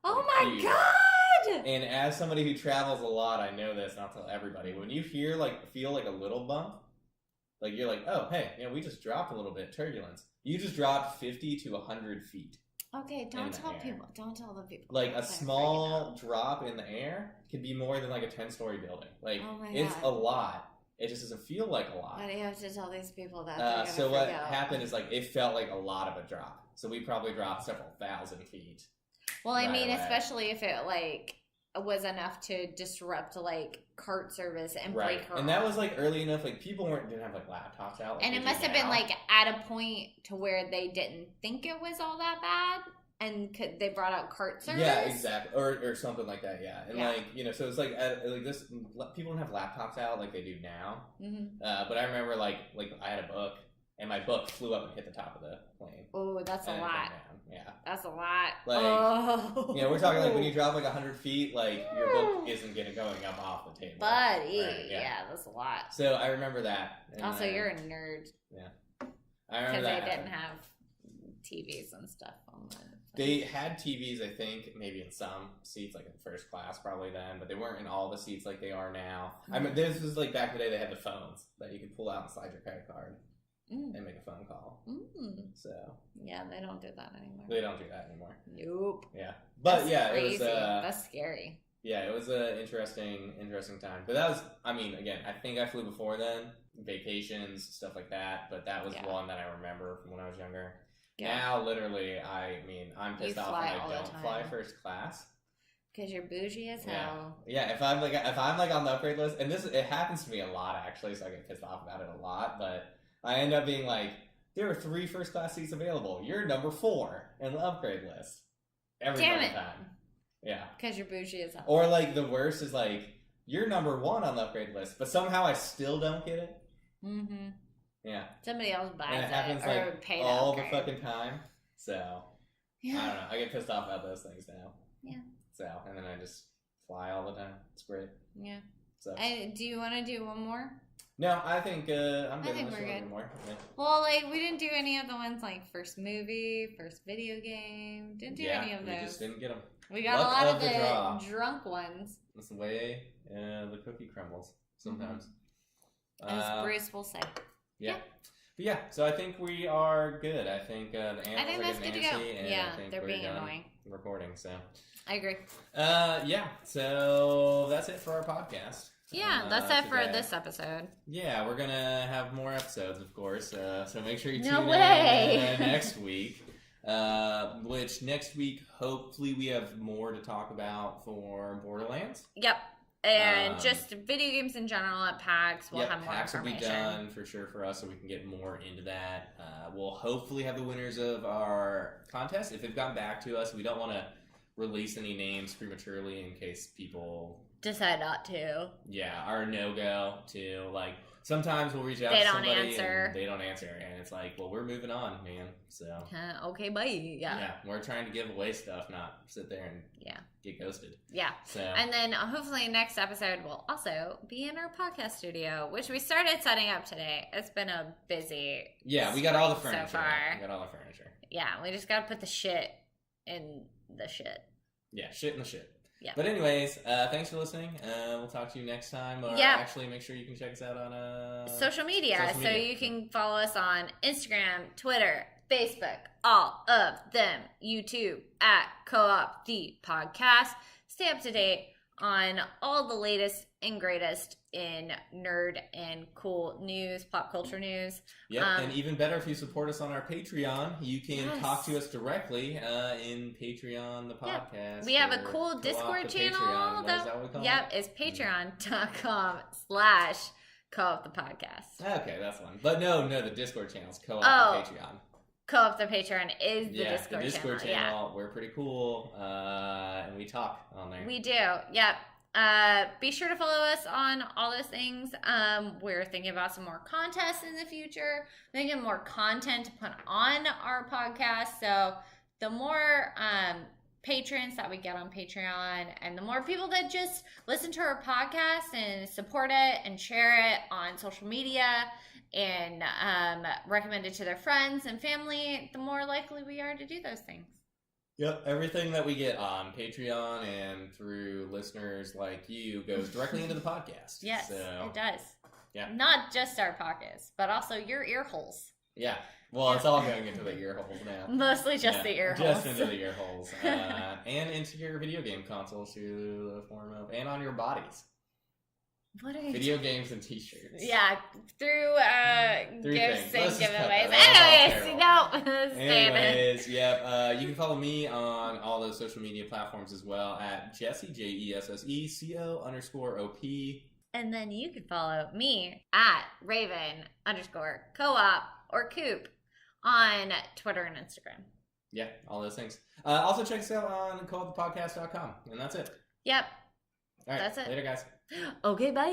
Oh my God! And as somebody who travels a lot, I know this, not tell everybody. When you feel like a little bump, like you're like, oh, hey, we just dropped a little bit, turbulence. You just dropped 50 to 100 feet. Okay, don't tell people. Don't tell the people. Like, a small drop in the air could be more than like a 10-story building. Like, it's a lot. It just doesn't feel like a lot. Why do you have to tell these people that? So what happened is, like, it felt like a lot of a drop. So we probably dropped several thousand feet. Well, I mean, especially if it, like, was enough to disrupt, like, cart service and break her And that was, like, early enough. Like, people didn't have, like, laptops out. Like, and it must have been, like, at a point to where they didn't think it was all that bad. And they brought out cart service? Yeah, exactly. Or something like that, yeah. And, like, so it's like this, people don't have laptops out like they do now. Mm-hmm. But I remember, like I had a book, and my book flew up and hit the top of the plane. Oh, that's a lot. Yeah. That's a lot. Like, we're talking like when you drop like 100 feet, like your book isn't going up off the table. Buddy. Right, yeah, that's a lot. So I remember that. And also, you're a nerd. Yeah. I remember that. Because they didn't have TVs and stuff on the... They had TVs, I think, maybe in some seats, like in first class probably then, but they weren't in all the seats like they are now. I mean, this was like back in the day they had the phones that you could pull out and slide your credit card and make a phone call. So yeah, they don't do that anymore. They don't do that anymore. Nope. Yeah. But That's crazy. It was... That's scary. Yeah, it was an interesting time. But that was, I mean, again, I think I flew before then, vacations, stuff like that, but that was one that I remember from when I was younger. Yeah. Now, literally, I'm pissed off when I don't fly first class. Because you're bougie as hell. Yeah, if I'm like on the upgrade list, and it happens to me a lot actually, so I get pissed off about it a lot, but I end up being like, there are 3 first class seats available. You're number 4 in the upgrade list. Every time. Yeah. Because you're bougie as hell. Or like the worst is like, you're number 1 on the upgrade list, but somehow I still don't get it. Mm-hmm. Yeah. Somebody else buys it happens like pay all the fucking time. So yeah. I don't know. I get pissed off about those things now. Yeah. So and then I just fly all the time. It's great. Yeah. So do you want to do one more? No, I think I'm good. I think we're good. More. Yeah. Well, like we didn't do any of the ones like first movie, first video game. Didn't do any of those. We just didn't get them. We got a lot of the drunk ones. That's the way the cookie crumbles sometimes. As Bruce will say. Yeah. But yeah, so I think we are good. I think the animals are that's good to go. And yeah, I think they're we're being done annoying. Recording, so. I agree. Yeah, so that's it for our podcast. Yeah, that's it for this episode. Yeah, we're going to have more episodes, of course, so make sure you tune in next week. Which next week, hopefully we have more to talk about for Borderlands. Yep. And just video games in general at PAX. We'll have more PAX information. will be done for sure for us, so we can get more into that. We'll hopefully have the winners of our contest. If they've gotten back to us, we don't want to release any names prematurely in case people decide not to. Yeah, or no-go to, like, sometimes we'll reach out to somebody and they don't answer. And it's like, well, we're moving on, man. So okay, bye. Yeah, we're trying to give away stuff, not sit there and get ghosted. Yeah. So and then hopefully next episode will also be in our podcast studio, which we started setting up today. It's been a busy we got all the furniture so far. We got all the furniture. Yeah, we just got to put the shit in the shit. Yeah, shit in the shit. Yeah. But anyways, thanks for listening. We'll talk to you next time. Or actually, make sure you can check us out on social media. So you can follow us on Instagram, Twitter, Facebook, all of them. YouTube at Co-op the Podcast. Stay up to date on all the latest and greatest in nerd and cool news, pop culture news. Yep, and even better if you support us on our Patreon. You can talk to us directly in Patreon, the podcast. We have a cool Discord channel. It's patreon.com/co-op the podcast. Okay, that's one. But no, the Discord channel is Co-op the Patreon. Co-op the Patreon is the Discord channel. The Discord channel. We're pretty cool, and we talk on there. We do, yep. Be sure to follow us on all those things. We're thinking about some more contests in the future, making more content to put on our podcast. So the more patrons that we get on Patreon and the more people that just listen to our podcast and support it and share it on social media and recommend it to their friends and family, the more likely we are to do those things. Yep, everything that we get on Patreon and through listeners like you goes directly into the podcast. Yes, it does. Yeah. Not just our pockets, but also your ear holes. Yeah. Well, it's all going into the ear holes now. Mostly just the ear holes. Just into the ear holes. And into your video game consoles through the form of, and on your bodies. What are you Video games and t-shirts. Yeah, through gifts and giveaways. Anyways, you can follow me on all those social media platforms as well at Jesse, JESSECO_OP. And then you can follow me at Raven_co-op or Coop on Twitter and Instagram. Yeah, all those things. Also check us out on coopthepodcast.com. And that's it. Yep. All right. That's it. Later, guys. Okay, bye.